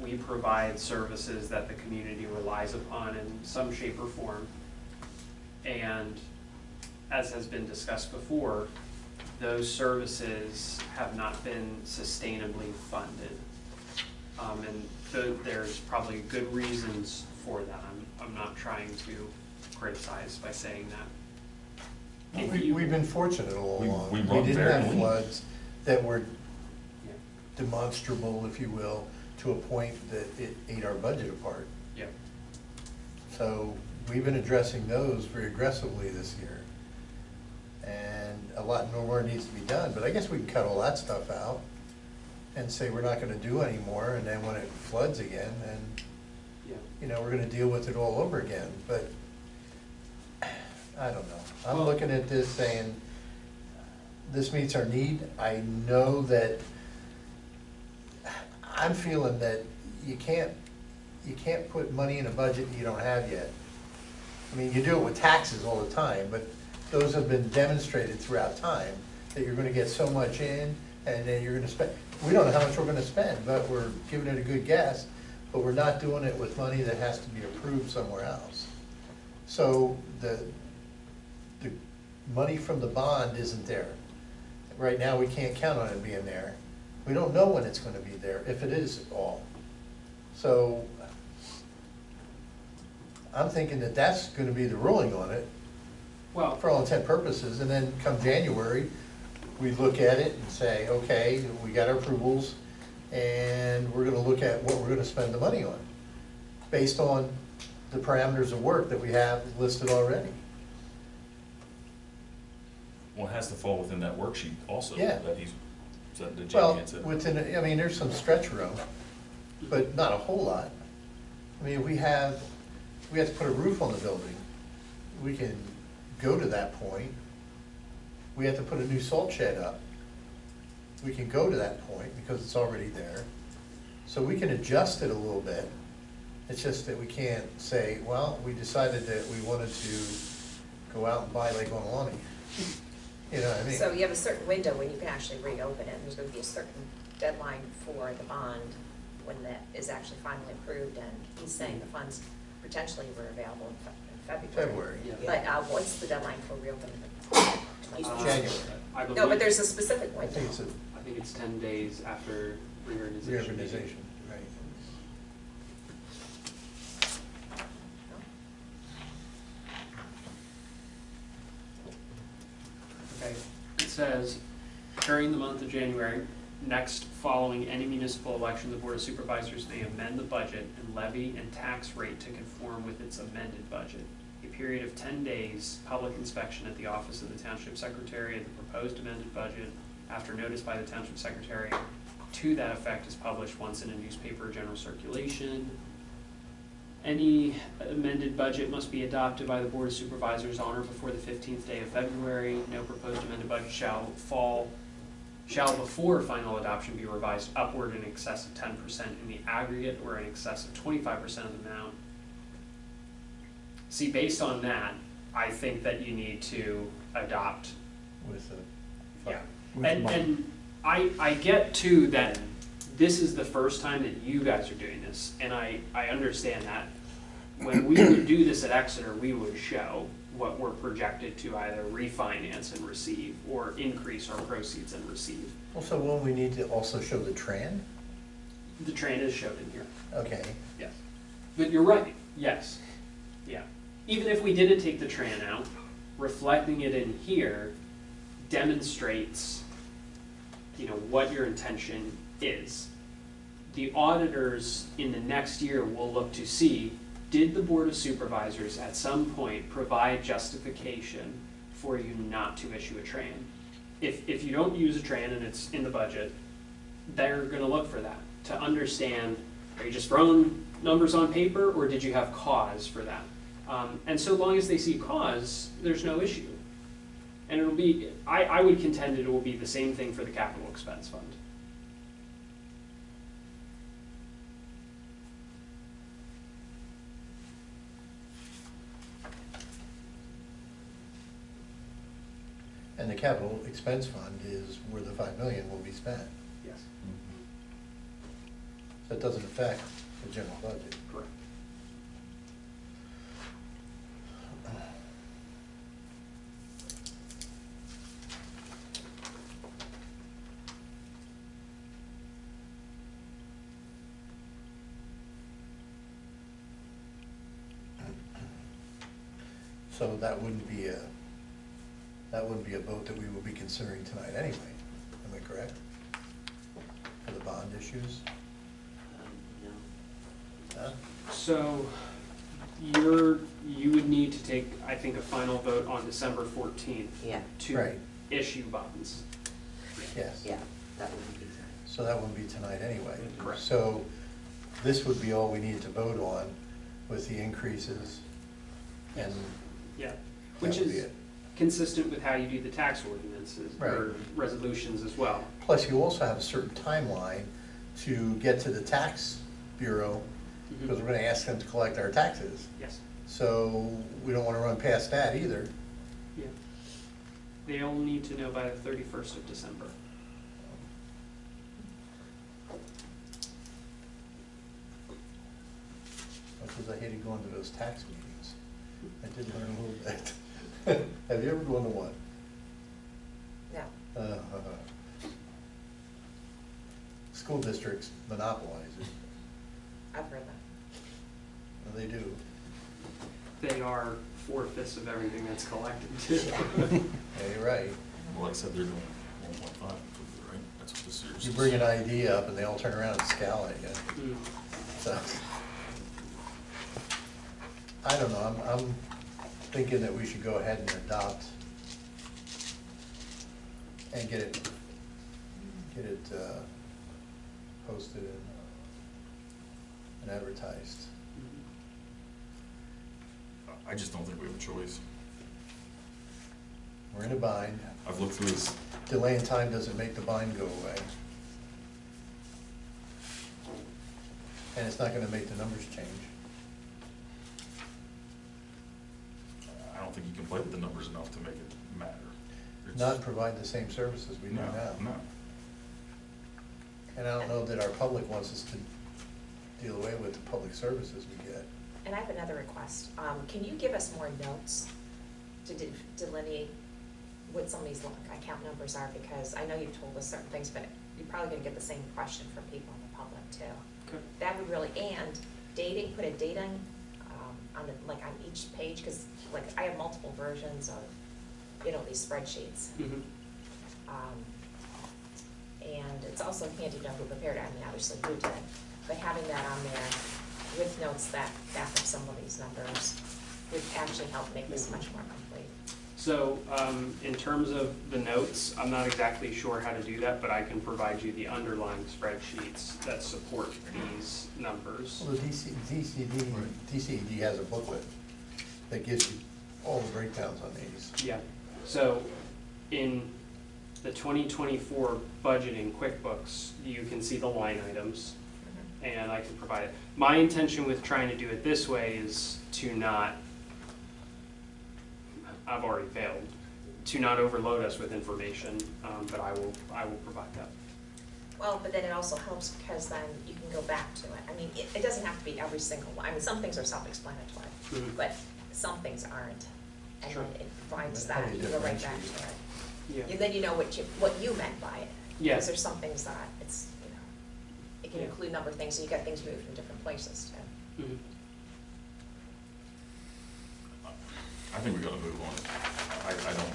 S5: we provide services that the community relies upon in some shape or form. And as has been discussed before, those services have not been sustainably funded. And there's probably good reasons for that. I'm not trying to criticize by saying that. If you-
S1: We've been fortunate all
S4: We-
S1: along.
S4: we
S1: We
S4: run
S1: didn't
S4: very
S1: have
S4: lean.
S1: floods that were
S5: Yeah.
S1: demonstrable, if you will, to a point that it ate our budget apart.
S5: Yeah.
S1: So we've been addressing those very aggressively this year. And a lot more needs to be done, but I guess we can cut all that stuff out and say we're not gonna do anymore, and then when it floods again, then,
S5: Yeah.
S1: you know, we're gonna deal with it all over again, but I don't know. I'm
S5: Well-
S1: looking at this saying, this meets our need. I know that, I'm feeling that you can't put money in a budget you don't have yet. I mean, you do it with taxes all the time, but those have been demonstrated throughout time, that you're gonna get so much in, and then you're gonna spend, we don't know how much we're gonna spend, but we're giving it a good guess, but we're not doing it with money that has to be approved somewhere else. So the money from the bond isn't there. Right now, we can't count on it being there. We don't know when it's gonna be there, if it is at all. So I'm thinking that that's gonna be the ruling on it,
S5: Well,
S1: for all intent and purposes, and then come January, we look at it and say, okay, we got our approvals, and we're gonna look at what we're gonna spend the money on, based on the parameters of work that we have listed already.
S4: Well, it has to fall within that worksheet also,
S1: Yeah.
S4: that he's, that Jamie
S1: Well,
S4: had said.
S1: within, I mean, there's some stretch room, but not a whole lot. I mean, we have to put a roof on the building. We can go to that point. We have to put a new salt shed up. We can go to that point because it's already there. So we can adjust it a little bit. It's just that we can't say, well, we decided that we wanted to go out and buy Lake Onalani. You know what I mean?
S2: So you have a certain window when you can actually reopen it, there's gonna be a certain deadline for the bond when that is actually finally approved, and he's saying the funds potentially were available in February.
S5: yeah.
S2: But what's the deadline for reopening?
S3: He's
S1: January.
S5: I believe.
S2: No, but there's a specific
S1: I
S2: window.
S1: think it's a
S5: I think it's 10 days after reorganization.
S1: reorganization, right?
S5: Okay, it says, during the month of January, next following any municipal election, the Board of Supervisors may amend the budget and levy and tax rate to conform with its amended budget. A period of 10 days, public inspection at the office of the Township Secretary of the proposed amended budget, after notice by the Township Secretary to that effect, is published once in a newspaper of general circulation. Any amended budget must be adopted by the Board of Supervisors on or before the 15th day of February. No proposed amended budget shall before final adoption be revised upward in excess of 10% in the aggregate or in excess of 25% of the amount. See, based on that, I think that you need to adopt.
S1: With the.
S5: Yeah.
S1: with
S5: And,
S1: money.
S5: and I get too that this is the first time that you guys are doing this, and I understand that. When we would do this at Exeter, we would show what we're projected to either refinance and receive, or increase our proceeds and receive.
S1: Also, won't we need to also show the trend?
S5: The train is shown in here,
S1: Okay,
S5: yes. But you're right, yes, yeah. Even if we didn't take the tran out, reflecting it in here demonstrates, you know, what your intention is. The auditors in the next year will look to see, did the Board of Supervisors at some point provide justification for you not to issue a tran? If you don't use a tran and it's in the budget, they're gonna look for that, to understand, are you just throwing numbers on paper, or did you have cause for that? And so long as they see cause, there's no issue. And it'll be, I would contend it will be the same thing for the capital expense fund.
S1: and the capital expense fund is where the 5 million will be spent.
S5: Yes.
S1: So it doesn't affect the general budget.
S5: Correct.
S1: So that wouldn't be a vote that we will be considering tonight anyway, am I correct? For the bond issues? huh?
S5: So you would need to take, I think, a final vote on December 14th
S3: Yeah,
S5: to
S1: Right.
S5: issue bonds.
S1: Yes.
S3: yeah, that would be fine.
S1: So that wouldn't be tonight anyway.
S5: Correct.
S1: So this would be all we needed to vote on with the increases and
S5: Yeah, which
S1: that would be
S5: is
S1: it.
S5: consistent with how you do the tax ordinances or
S1: Right.
S5: resolutions as well.
S1: Plus, you also have a certain timeline to get to the tax bureau, because we're gonna ask them to collect our taxes.
S5: Yes,
S1: So we don't wanna run past that either.
S5: yeah. They'll need to know by the 31st of December.
S1: Because I hated going to those tax meetings. I did learn a little bit. Have you ever gone to one?
S2: No,
S1: School districts monopolize it.
S2: I've heard that.
S1: Well, they do.
S5: They are 4/5 of everything that's collected too.
S1: Yeah, you're right.
S4: Well, like I said, they're doing 1.5, right? That's what this year's.
S1: You bring an idea up and they all turn around and scowl at you.
S5: Mm.
S1: So, I don't know, I'm thinking that we should go ahead and adopt and get it posted and advertised.
S4: I just don't think we have a choice.
S1: We're in a bind.
S4: I've looked through this,
S1: Delay in time doesn't make the bind go away. And it's not gonna make the numbers change.
S4: I don't think you can play with the numbers enough to make it matter. It's-
S1: Not provide the same services we do
S4: No,
S1: now.
S4: no.
S1: And I don't know that our public wants us to deal away with the public services we get.
S2: And I have another request. Can you give us more notes to delineate what some of these account numbers are? Because I know you've told us certain things, but you're probably gonna get the same question from people in the public too.
S5: Okay.
S2: That would really, and dating, put a date on the, like on each page, because like I have multiple versions of, these spreadsheets.
S5: Mhm.
S2: And it's also handy to know who prepared it, I mean, obviously you did, but having that on there with notes that back up some of these numbers would actually help make this much more complete.
S5: So, in terms of the notes, I'm not exactly sure how to do that, but I can provide you the underlying spreadsheets that support these numbers.
S1: Well, the DCD has a booklet that gives you all the breakdowns on these.
S5: Yeah, so in the 2024 budget in QuickBooks, you can see the line items, and I can provide it. My intention with trying to do it this way is to not, I've already failed, to not overload us with information, but I will provide that.
S2: Well, but then it also helps because then you can go back to it. I mean, it doesn't have to be every single one. I mean, some things are self-explanatory,
S5: Mhm.
S2: but some things aren't. And
S5: Sure.
S2: then it provides
S1: How do
S2: that,
S1: you
S2: you go right back to
S1: differentiate?
S2: it.
S5: Yeah.
S2: And then you know what you meant by it.
S5: Yeah.
S2: Because there's some things that it's, it can
S5: Yeah.
S2: include a number of things, and you got things moved from different places too.
S5: Mhm.
S4: I think we gotta move on. I don't,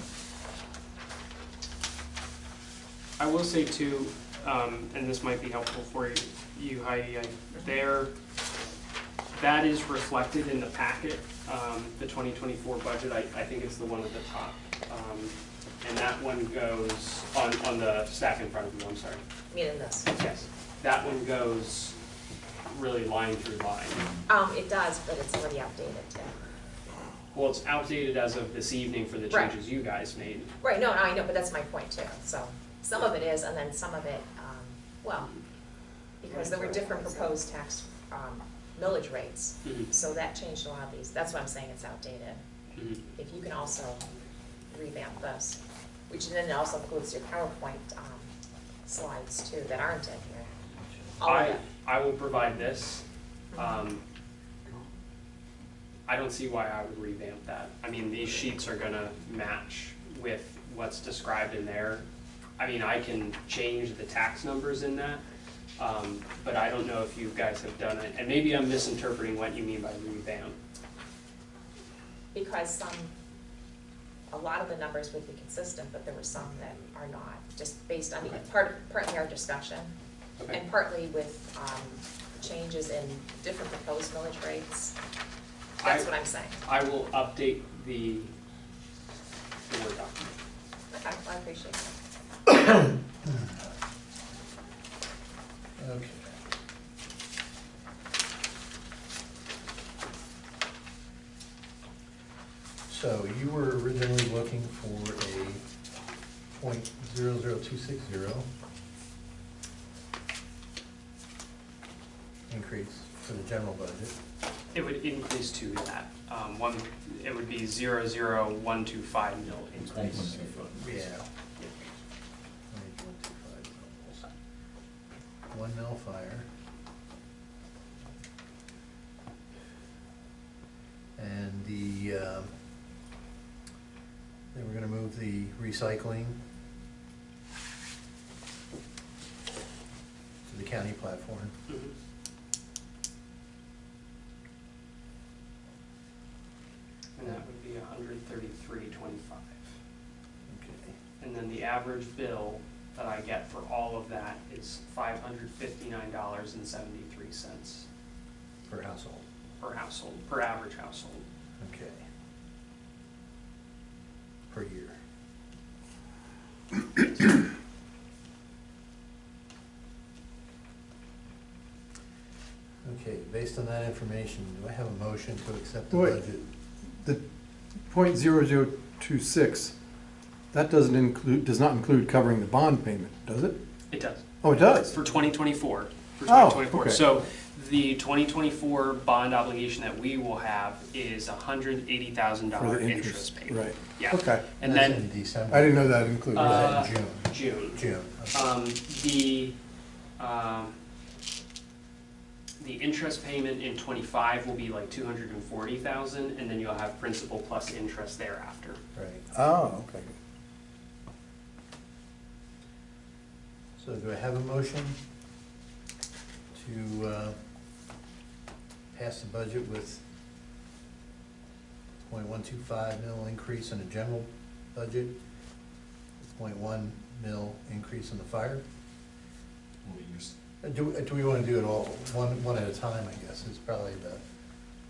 S5: I will say too, and this might be helpful for you, Heidi, that is reflected in the packet, the 2024 budget, I think it's the one at the top. And that one goes, on the stack in front of you, I'm sorry.
S2: Meaning this.
S5: Yes, that one goes really line through line.
S2: It does, but it's already outdated too.
S5: Well, it's outdated as of this evening for the
S2: Right.
S5: changes you guys made.
S2: Right, no, I know, but that's my point too. So some of it is, and then some of it, because there were different proposed tax millage rates.
S5: Mhm.
S2: So that changed a lot of these. That's why I'm saying it's outdated.
S5: Mhm.
S2: If you can also revamp this, which then also includes your PowerPoint slides too that aren't in here. All of it.
S5: I will provide this. I don't see why I would revamp that. I mean, these sheets are gonna match with what's described in there. I mean, I can change the tax numbers in that, but I don't know if you guys have done it. And maybe I'm misinterpreting what you mean by revamp.
S2: Because a lot of the numbers would be consistent, but there were some that are not, just based on,
S5: Okay.
S2: partly our discussion,
S5: Okay.
S2: and partly with changes in different proposed millage rates? That's what I'm saying.
S5: I will update the Word document.
S2: Okay, well, I appreciate that.
S1: Okay. So you were originally looking for a .00260 increase for the general budget.
S5: It would increase to that, it would be 00125 mil increase.
S1: Yeah. 1 mil fire. And then we're gonna move the recycling to the county platform.
S5: Mhm. And that would be 133.25.
S1: Okay.
S5: And then the average bill that I get for all of that is $559.73
S1: Per household.
S5: per household, per average household.
S1: Okay. Per year. Okay, based on that information, do I have a motion to accept the
S6: Wait.
S1: budget?
S6: The .0026, that does not include covering the bond payment, does it?
S5: It does.
S6: Oh, it does?
S5: For 2024. For
S6: Oh,
S5: 2024.
S6: okay.
S5: So the 2024 bond obligation that we will have is $180,000
S6: For the
S5: interest payment.
S6: Right.
S5: Yeah.
S6: Okay.
S5: And
S1: That's
S5: then
S1: in December.
S6: I didn't know that included.
S1: Or is that
S5: Uh,
S1: in June?
S5: June.
S1: June.
S5: The interest payment in 25 will be like 240,000, and then you'll have principal plus interest thereafter.
S1: Right.
S6: Oh, okay.
S1: So do I have a motion to pass the budget with .125 mil increase in the general budget, 0.1 mil increase in the fire?
S4: Well, you s-
S1: Do we want to do it all, one at a time, I guess, is probably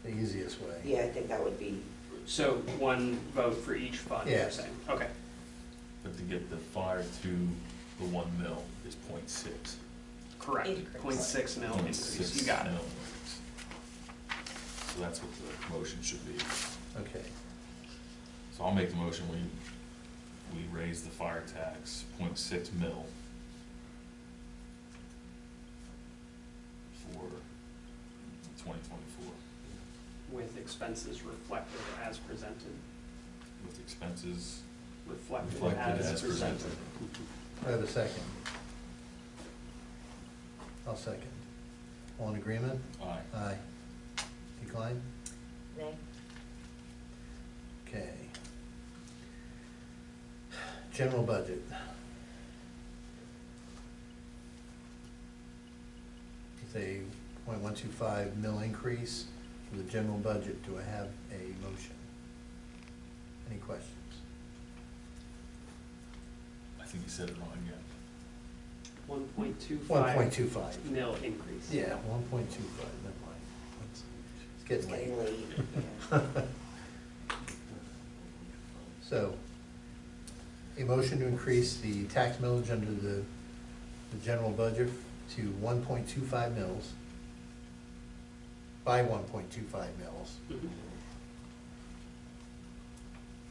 S1: the easiest way.
S3: Yeah, I think that would be,
S5: So one vote for each fund, you're
S1: Yes.
S5: saying? Okay.
S4: But to get the fire to the 1 mil is .6.
S5: Correct.
S2: Increase.
S5: 0.6 mil increase,
S4: 0.6
S5: you got it.
S4: mil increase. So that's what the motion should be.
S1: Okay,
S4: So I'll make the motion, we raise the fire tax .6 mil for 2024,
S5: With expenses reflected as presented.
S4: with expenses
S5: Reflected
S4: reflected
S5: as presented.
S1: do I have a second? I'll second. All in agreement?
S4: Aye.
S1: Aye. Decline?
S2: Nay?
S1: Okay. General budget. It's a .125 mil increase for the general budget. Do I have a motion? Any questions?
S4: I think you said it wrong again.
S5: 1.25
S1: 1.25.
S5: mil increase.
S1: Yeah, 1.25, never mind. It's
S3: it's
S1: getting late.
S3: getting late. Yeah.
S1: So, a motion to increase the tax millage under the general budget to 1.25 mils, by 1.25 mils
S5: Mhm.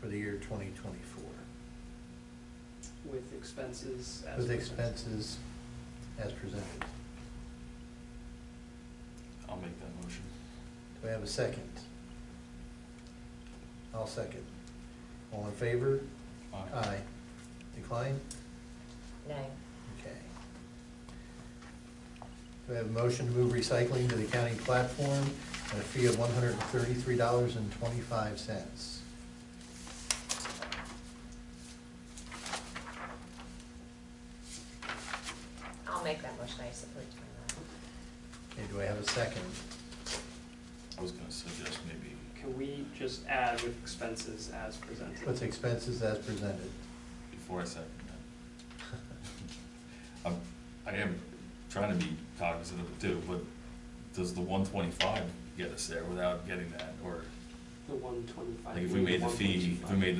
S1: for the year 2024,
S5: With expenses as
S1: with
S5: presented.
S1: expenses as presented.
S4: I'll make that motion.
S1: Do I have a second? I'll second. All in favor? Aye. Decline?
S2: Nay?
S1: Okay. Do I have a motion to move recycling to the county platform at a fee of $133.25?
S2: I'll make that motion, I support that.
S1: Okay, do I have a second?
S4: I was gonna suggest maybe,
S5: Can we just add with expenses as presented?
S1: What's expenses as presented?
S4: before I second that. I am trying to be cognizant of it too, but does the 125 get us there without getting that, or,
S5: The 125.
S4: like, if we made the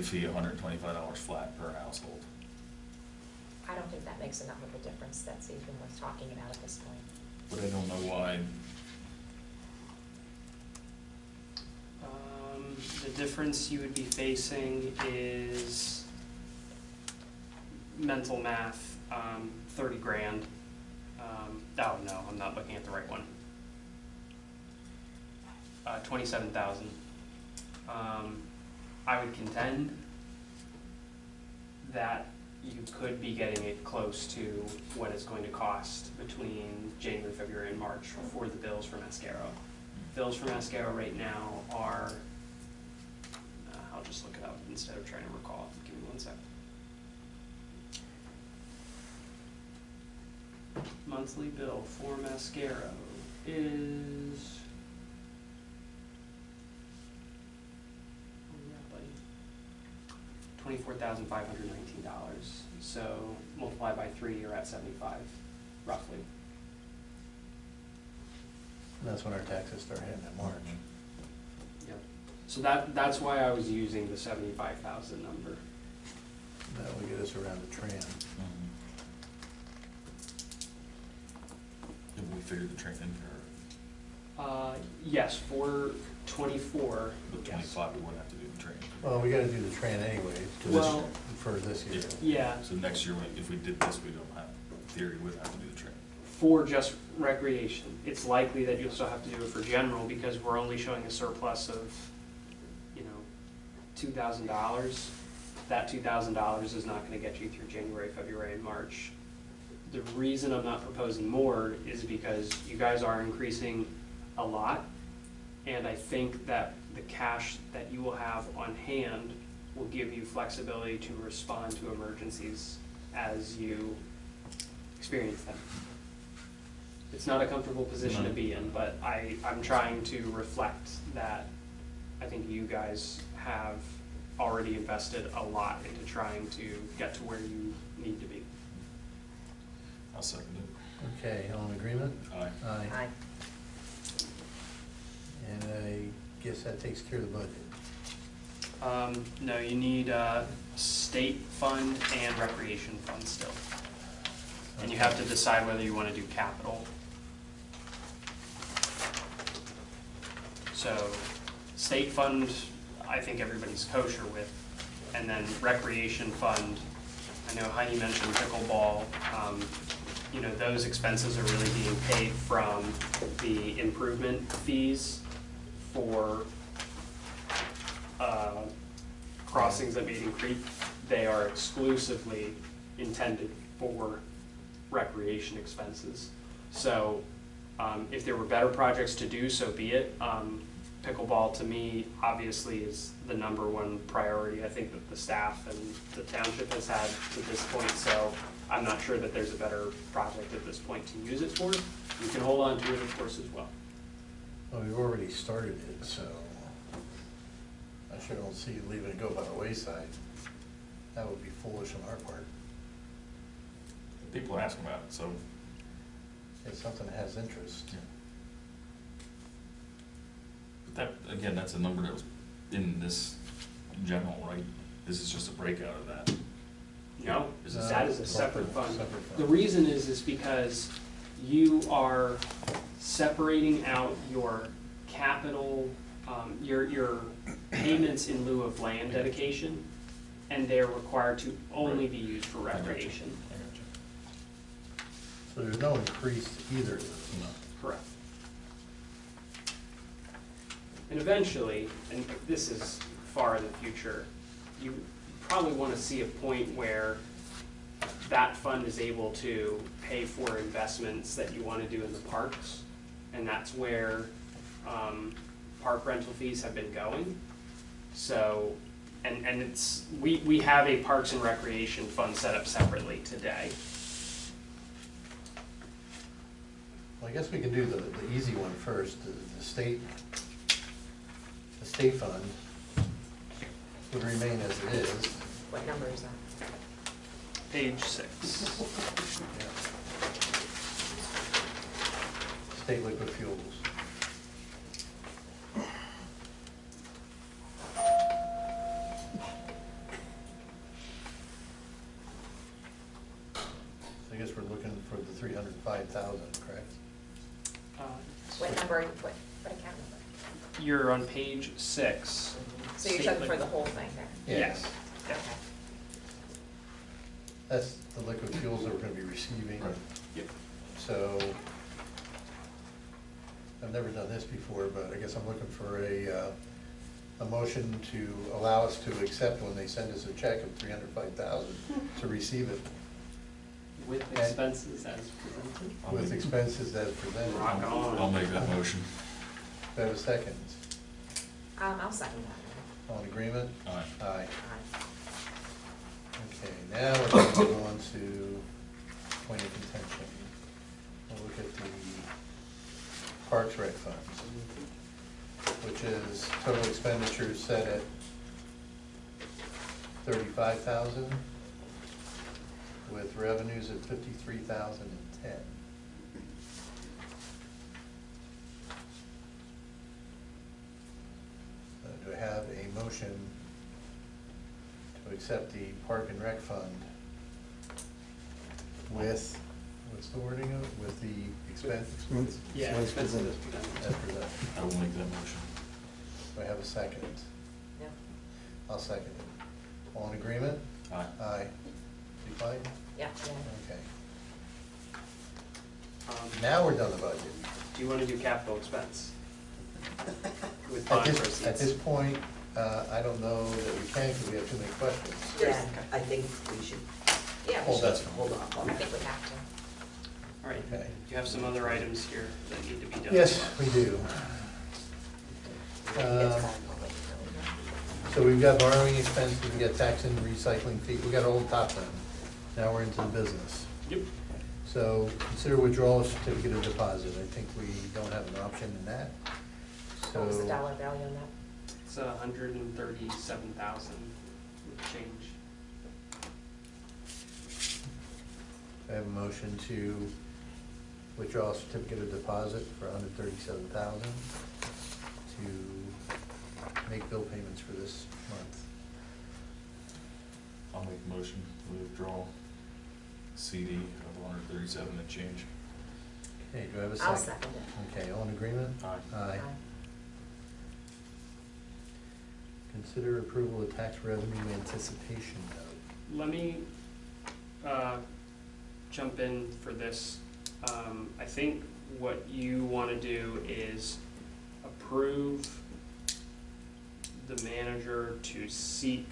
S4: fee, $125 flat per household?
S2: I don't think that makes enough of a difference that's even worth talking about at this point.
S4: But I don't know why,
S5: The difference you would be facing is mental math, 30 grand. Oh, no, I'm not looking at the right one. 27,000. I would contend that you could be getting it close to what it's going to cost between January, February, and March for the bills for Mascaro. Bills for Mascaro right now are, I'll just look it up instead of trying to recall. Give me 1 sec. Monthly bill for Mascaro is, $24,519. So multiply by 3, you're at 75, roughly.
S1: And that's when our taxes start hitting in March.
S5: Yep. So that's why I was using the 75,000 number.
S1: That will get us around the tram.
S4: if we figured the training, or
S5: Yes, for 24.
S4: with
S5: yes.
S4: 25, we wouldn't have to do the training.
S1: Well, we gotta do the tram anyway,
S5: Well-
S1: for this year.
S5: Yeah,
S4: So next year, if we did this, we don't have, in theory, we'd have to do the training.
S5: for just recreation. It's likely that you'll still have to do it for general because we're only showing a surplus of, $2,000. That $2,000 is not gonna get you through January, February, and March. The reason I'm not proposing more is because you guys are increasing a lot. And I think that the cash that you will have on hand will give you flexibility to respond to emergencies as you experience them. It's not a comfortable position to be in, but I'm trying to reflect that I think you guys have already invested a lot into trying to get to where you need to be.
S4: I'll second it.
S1: Okay, all in agreement?
S4: Aye.
S2: Aye.
S1: And I guess that takes care of the budget.
S5: No, you need state fund and recreation fund still. And you have to decide whether you want to do capital. So, state fund, I think everybody's kosher with. And then recreation fund, I know Heidi mentioned pickleball. Those expenses are really being paid from the improvement fees for crossings at Maidencreek. They are exclusively intended for recreation expenses. So if there were better projects to do, so be it. Pickleball to me obviously is the #1 priority. I think that the staff and the township has had to this point, so I'm not sure that there's a better project at this point to use it for. You can hold on to it, of course, as well.
S1: Well, we've already started it, so I sure don't see leaving it go by the wayside. That would be foolish on our part.
S4: People are asking about it, so,
S1: It's something that has interest.
S4: yeah. But that, again, that's a number that was in this general, right? This is just a breakout of that.
S5: No,
S4: Is it
S5: that is a separate fund.
S1: Separate fund.
S5: The reason is because you are separating out your capital, your payments in lieu of land dedication, and they're required to only be used for
S4: I got you.
S5: recreation.
S4: I got you.
S1: So there's no increase to either of those.
S4: No.
S5: Correct. And eventually, and this is far in the future, you probably want to see a point where that fund is able to pay for investments that you want to do in the parks. And that's where park rental fees have been going. So, and we have a Parks and Recreation fund set up separately today.
S1: Well, I guess we can do the easy one first, the state fund would remain as it is.
S2: What number is that?
S5: Page 6.
S1: Yeah. State liquid fuels. $305,000, correct?
S2: What number, what account number?
S5: You're on page 6.
S2: So you're talking for the whole thing there?
S5: Yes. Yeah.
S2: Okay.
S1: That's the liquid fuels that we're gonna be receiving.
S4: Right.
S5: Yep.
S1: So, I've never done this before, but I guess I'm looking for a motion to allow us to accept when they send us a check of $305,000 to receive it
S5: With expenses as presented.
S1: with expenses as presented.
S5: Rock on.
S4: I'll make that motion.
S1: Do I have a second?
S2: I'll second that.
S1: All in agreement?
S4: Aye.
S1: Aye.
S2: Aye.
S1: Okay, now we're going to go on to point of contention. We'll look at the Parks Rec funds, which is total expenditures set at $35,000 with revenues at $53,010. Do I have a motion to accept the Park and Rec Fund with, what's the wording of it, with the expense?
S5: Yeah,
S6: As
S5: expenses
S6: presented.
S5: as presented.
S1: As presented.
S4: I will make that motion.
S1: Do I have a second?
S2: No?
S1: I'll second it. All in agreement?
S4: Aye.
S1: Aye. You fine?
S2: Yeah.
S1: Okay.
S5: Now,
S1: Now we're done the budget.
S5: do you want to do capital expense? With
S1: At
S5: bond
S1: this,
S5: proceeds?
S1: at this point, I don't know that we can because we have too many questions.
S3: Yeah, I think we should
S2: Yeah, we
S1: Hold
S2: should.
S1: that.
S3: hold off on
S2: I
S3: that.
S2: think we have to.
S5: All right,
S1: Okay.
S5: you have some other items here that need to be done.
S1: Yes, we do. So we've got borrowing expenses, we've got tax and recycling fee, we got all the top done. Now we're into the business.
S5: Yep.
S1: So consider withdrawal of certificate of deposit. I think we don't have an option in that.
S2: What was the
S1: So
S2: dollar value on that?
S5: It's 137,000 with change.
S1: I have a motion to withdraw a certificate of deposit for $137,000 to make bill payments for this month.
S4: I'll make a motion to withdraw CD of 137 and change.
S1: Okay, do I have a second?
S2: I'll second it.
S1: Okay, all in agreement?
S4: Aye.
S1: Aye. Consider approval of tax revenue anticipation note.
S5: Let me jump in for this. I think what you want to do is approve the manager to seek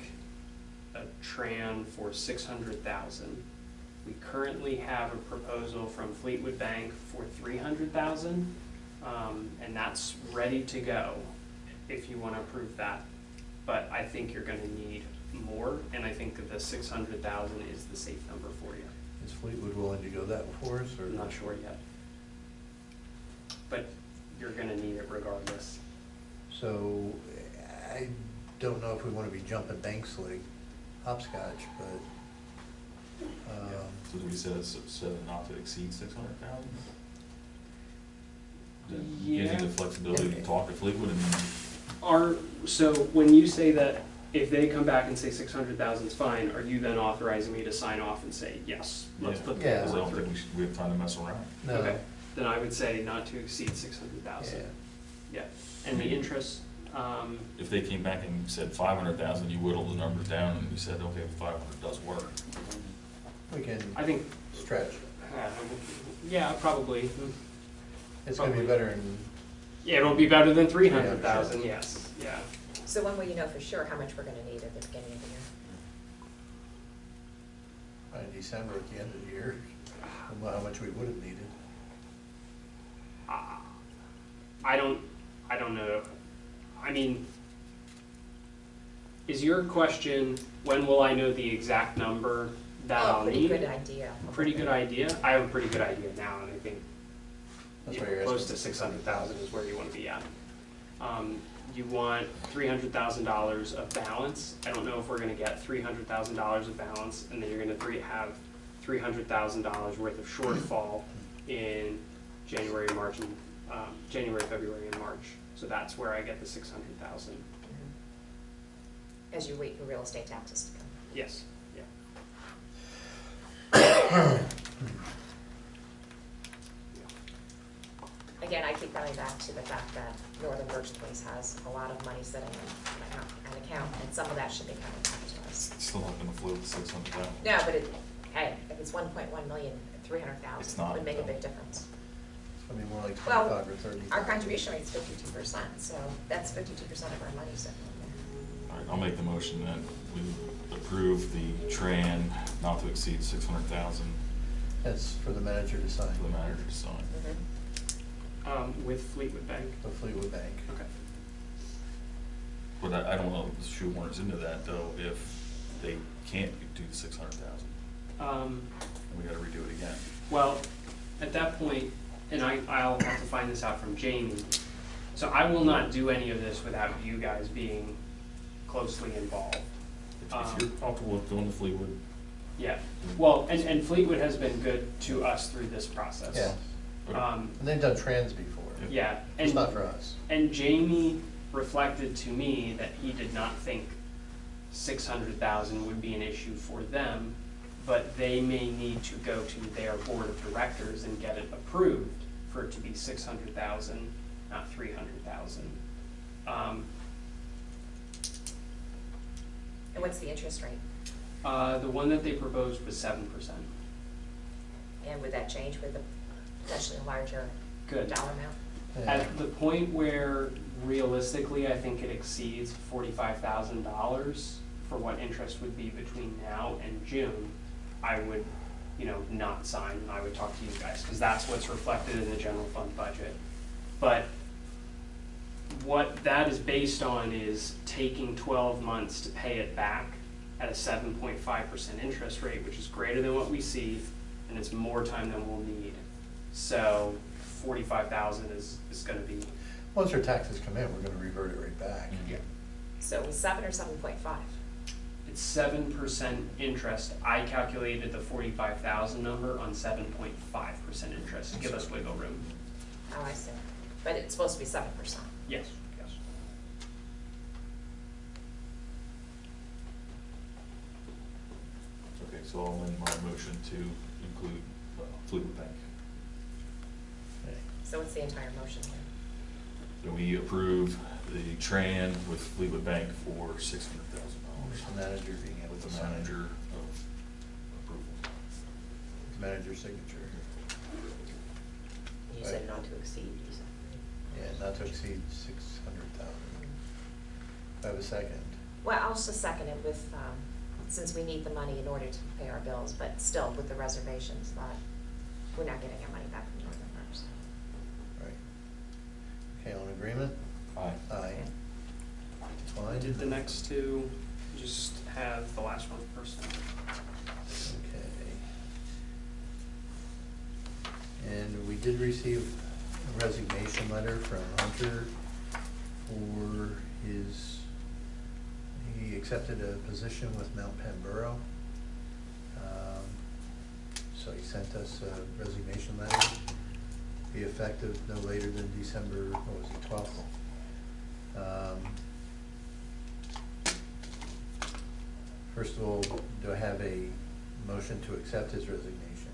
S5: a tran for 600,000. We currently have a proposal from Fleetwood Bank for 300,000, and that's ready to go if you want to approve that. But I think you're going to need more, and I think that the 600,000 is the safe number for you.
S1: Is Fleetwood willing to go that for us, or?
S5: I'm not sure yet, but you're going to need it regardless.
S1: So, I don't know if we want to be jumping banks like hopscotch, but,
S4: So do we set it not to exceed 600,000? Gives you
S5: Yeah.
S4: the flexibility to talk to Fleetwood and
S5: So when you say that if they come back and say 600,000 is fine, are you then authorizing me to sign off and say, yes, let's put the
S1: Yeah.
S4: because I don't
S5: through?
S4: think we have time to mess around.
S1: no.
S5: Okay, then I would say not to exceed 600,000.
S1: Yeah.
S5: Yeah, and the interest,
S4: If they came back and said 500,000, you whittled the numbers down and you said, okay, 500 does work.
S1: We can
S5: I think,
S1: stretch.
S5: yeah, probably.
S1: It's gonna be better in,
S5: Yeah, it'll be better than 300,000, yes, yeah.
S2: So when will you know for sure how much we're gonna need at the beginning of the year?
S1: by December at the end of the year, how much we would have needed.
S5: I don't know. I mean, is your question, when will I know the exact number that I'll need?
S2: Pretty good idea.
S5: Pretty good idea. I have a pretty good idea now, and I think
S1: That's why you're
S5: close
S1: asking
S5: to
S1: for
S5: 600,000 is where you want to be at. You want $300,000 of balance. I don't know if we're going to get $300,000 of balance, and then you're going to have $300,000 worth of shortfall in January, March, and January, February, and March. So that's where I get the 600,000.
S2: As you wait for real estate taxes to come.
S5: Yes. Yeah.
S2: keep coming back to the fact that Northern Birch Place has a lot of money sitting in an account, and some of that should be coming back to us.
S4: It's still not gonna float the 600,000.
S2: No, but hey, if it's 1.1 million,
S4: It's
S2: 300,000
S4: not,
S2: would make a
S4: though.
S2: big difference.
S1: It's gonna be more like
S2: Well,
S1: 25 or 30.
S2: our contribution rate's 52%, so that's 52% of our money sitting in
S4: All right, I'll make the motion that we approve the Tran not to exceed 600,000
S1: That's for the manager to sign,
S4: for the manager to sign.
S2: there.
S5: With Fleetwood Bank.
S1: the Fleetwood Bank.
S5: Okay.
S4: But I don't know if the shoehorn is into that though, if they can't do the 600,000,
S5: Um,
S4: and we gotta redo it again.
S5: Well, at that point, and I'll have to find this out from Jamie, so I will not do any of this without you guys being closely involved.
S4: If you're comfortable with going to Fleetwood,
S5: Yeah, well, and Fleetwood has been good to us through this process.
S1: Yeah,
S5: Um,
S1: and they've done trans before.
S5: yeah,
S1: It's
S5: and,
S1: not for us.
S5: and Jamie reflected to me that he did not think 600,000 would be an issue for them, but they may need to go to their board of directors and get it approved for it to be 600,000, not 300,000.
S2: And what's the interest rate?
S5: The one that they proposed was 7%.
S2: And would that change with the potentially larger
S5: Good.
S2: dollar amount?
S1: Yeah.
S5: At the point where realistically, I think it exceeds $45,000 for what interest would be between now and June, I would, not sign, and I would talk to you guys, because that's what's reflected in the general fund budget. But what that is based on is taking 12 months to pay it back at a 7.5% interest rate, which is greater than what we see, and it's more time than we'll need. So 45,000 is gonna be,
S1: Once our taxes come in, we're gonna revert it right back.
S5: yeah.
S2: So it was 7 or 7.5?
S5: It's 7% interest. I calculated the 45,000 number on 7.5% interest to give us wiggle room.
S2: Oh, I see. But it's supposed to be 7%.
S5: Yes, yes.
S4: okay, so I'll amend my motion to include Fleetwood Bank.
S1: Okay.
S2: So what's the entire motion here?
S4: So we approve the Tran with Fleetwood Bank for $600,000
S1: With the manager being able
S4: with
S1: to
S4: the
S1: sign.
S4: manager of approval.
S1: With the manager's signature.
S3: You said not to exceed, you said.
S1: Yeah, not to exceed 600,000. I have a second.
S2: Well, I'll just second it with, since we need the money in order to pay our bills, but still with the reservations that we're not getting our money back from Northern First.
S1: Right. Okay, all in agreement?
S4: Aye.
S1: Aye.
S5: I
S1: Fine.
S5: did the next two, just have the last one first.
S1: Okay. And we did receive a resignation letter from Hunter for he accepted a position with Mount Penn Borough. So he sent us a resignation letter, be effective no later than December, 12th. First of all, do I have a motion to accept his resignation?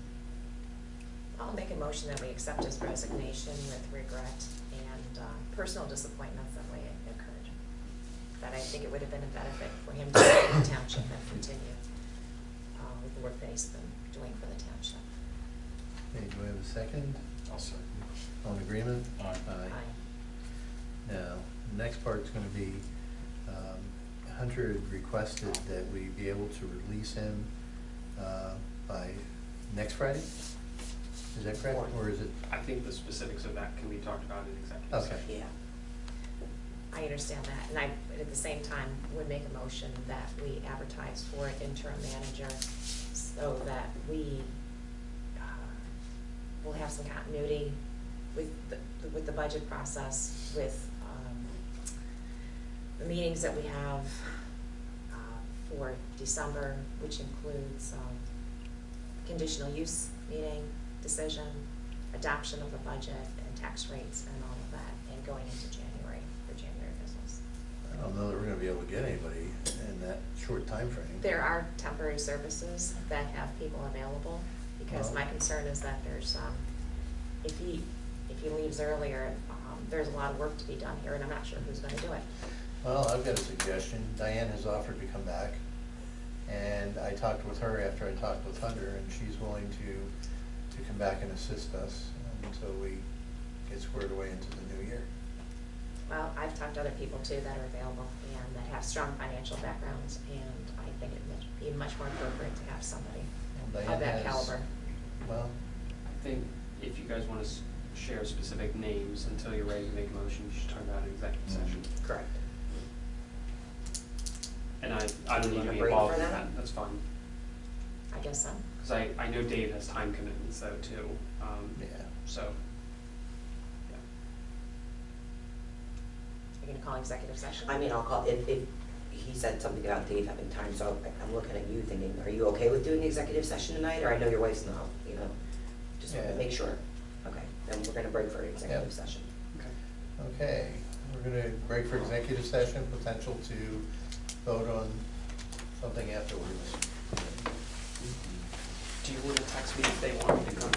S2: I'll make a motion that we accept his resignation with regret and personal disappointments that way it occurred. That I think it would have been a benefit for him to stay in the township and continue with the work that he's been doing for the township.
S1: Okay, do I have a second?
S4: I'll second.
S1: All in agreement?
S4: Aye.
S2: Aye.
S1: Now, the next part's gonna be, Hunter had requested that we be able to release him, by next Friday? Is that correct, or is it?
S5: I think the specifics of that can be talked about in executive
S1: Okay.
S5: session.
S3: Yeah.
S2: I understand that, and I, at the same time, would make a motion that we advertise for an interim manager so that we will have some continuity with the budget process, with the meetings that we have for December, which includes conditional use meeting, decision, adoption of the budget, and tax rates, and all of that, and going into January for January business.
S1: I don't know that we're gonna be able to get anybody in that short time frame.
S2: There are temporary services that have people available, because my concern is that there's, if he leaves earlier, there's a lot of work to be done here, and I'm not sure who's gonna do it.
S1: Well, I've got a suggestion. Diane has offered to come back, and I talked with her after I talked with Hunter, and she's willing to come back and assist us until we get squared away into the new year.
S2: Well, I've talked to other people too that are available and that have strong financial backgrounds, and I think it would be much more appropriate to have somebody
S1: Well,
S2: of
S1: Diane
S2: that
S1: has-
S2: caliber.
S1: Well,
S5: I think if you guys wanna share specific names until you're ready to make a motion, you should talk about an executive session.
S2: Correct.
S5: And I
S3: Do
S5: don't
S3: you
S5: need
S3: want
S5: to
S3: a
S5: be
S3: break
S5: involved
S3: for
S5: in
S3: that?
S5: that, that's fine.
S2: I guess so.
S5: Cause I know Dave has time commitments though too,
S1: yeah.
S5: so, yeah.
S2: You're gonna call executive session?
S3: I mean, I'll call, if he said something about Dave having time, so I'm looking at you thinking, are you okay with doing the executive session tonight? Or I know your wife's not, you know, just want to
S1: Yeah.
S3: make sure. Okay, then we're gonna break for an executive
S1: Yep.
S3: session.
S5: Okay.
S1: Okay, we're gonna break for executive session, potential to vote on something afterwards.
S5: Do you wanna text me if they want me to come?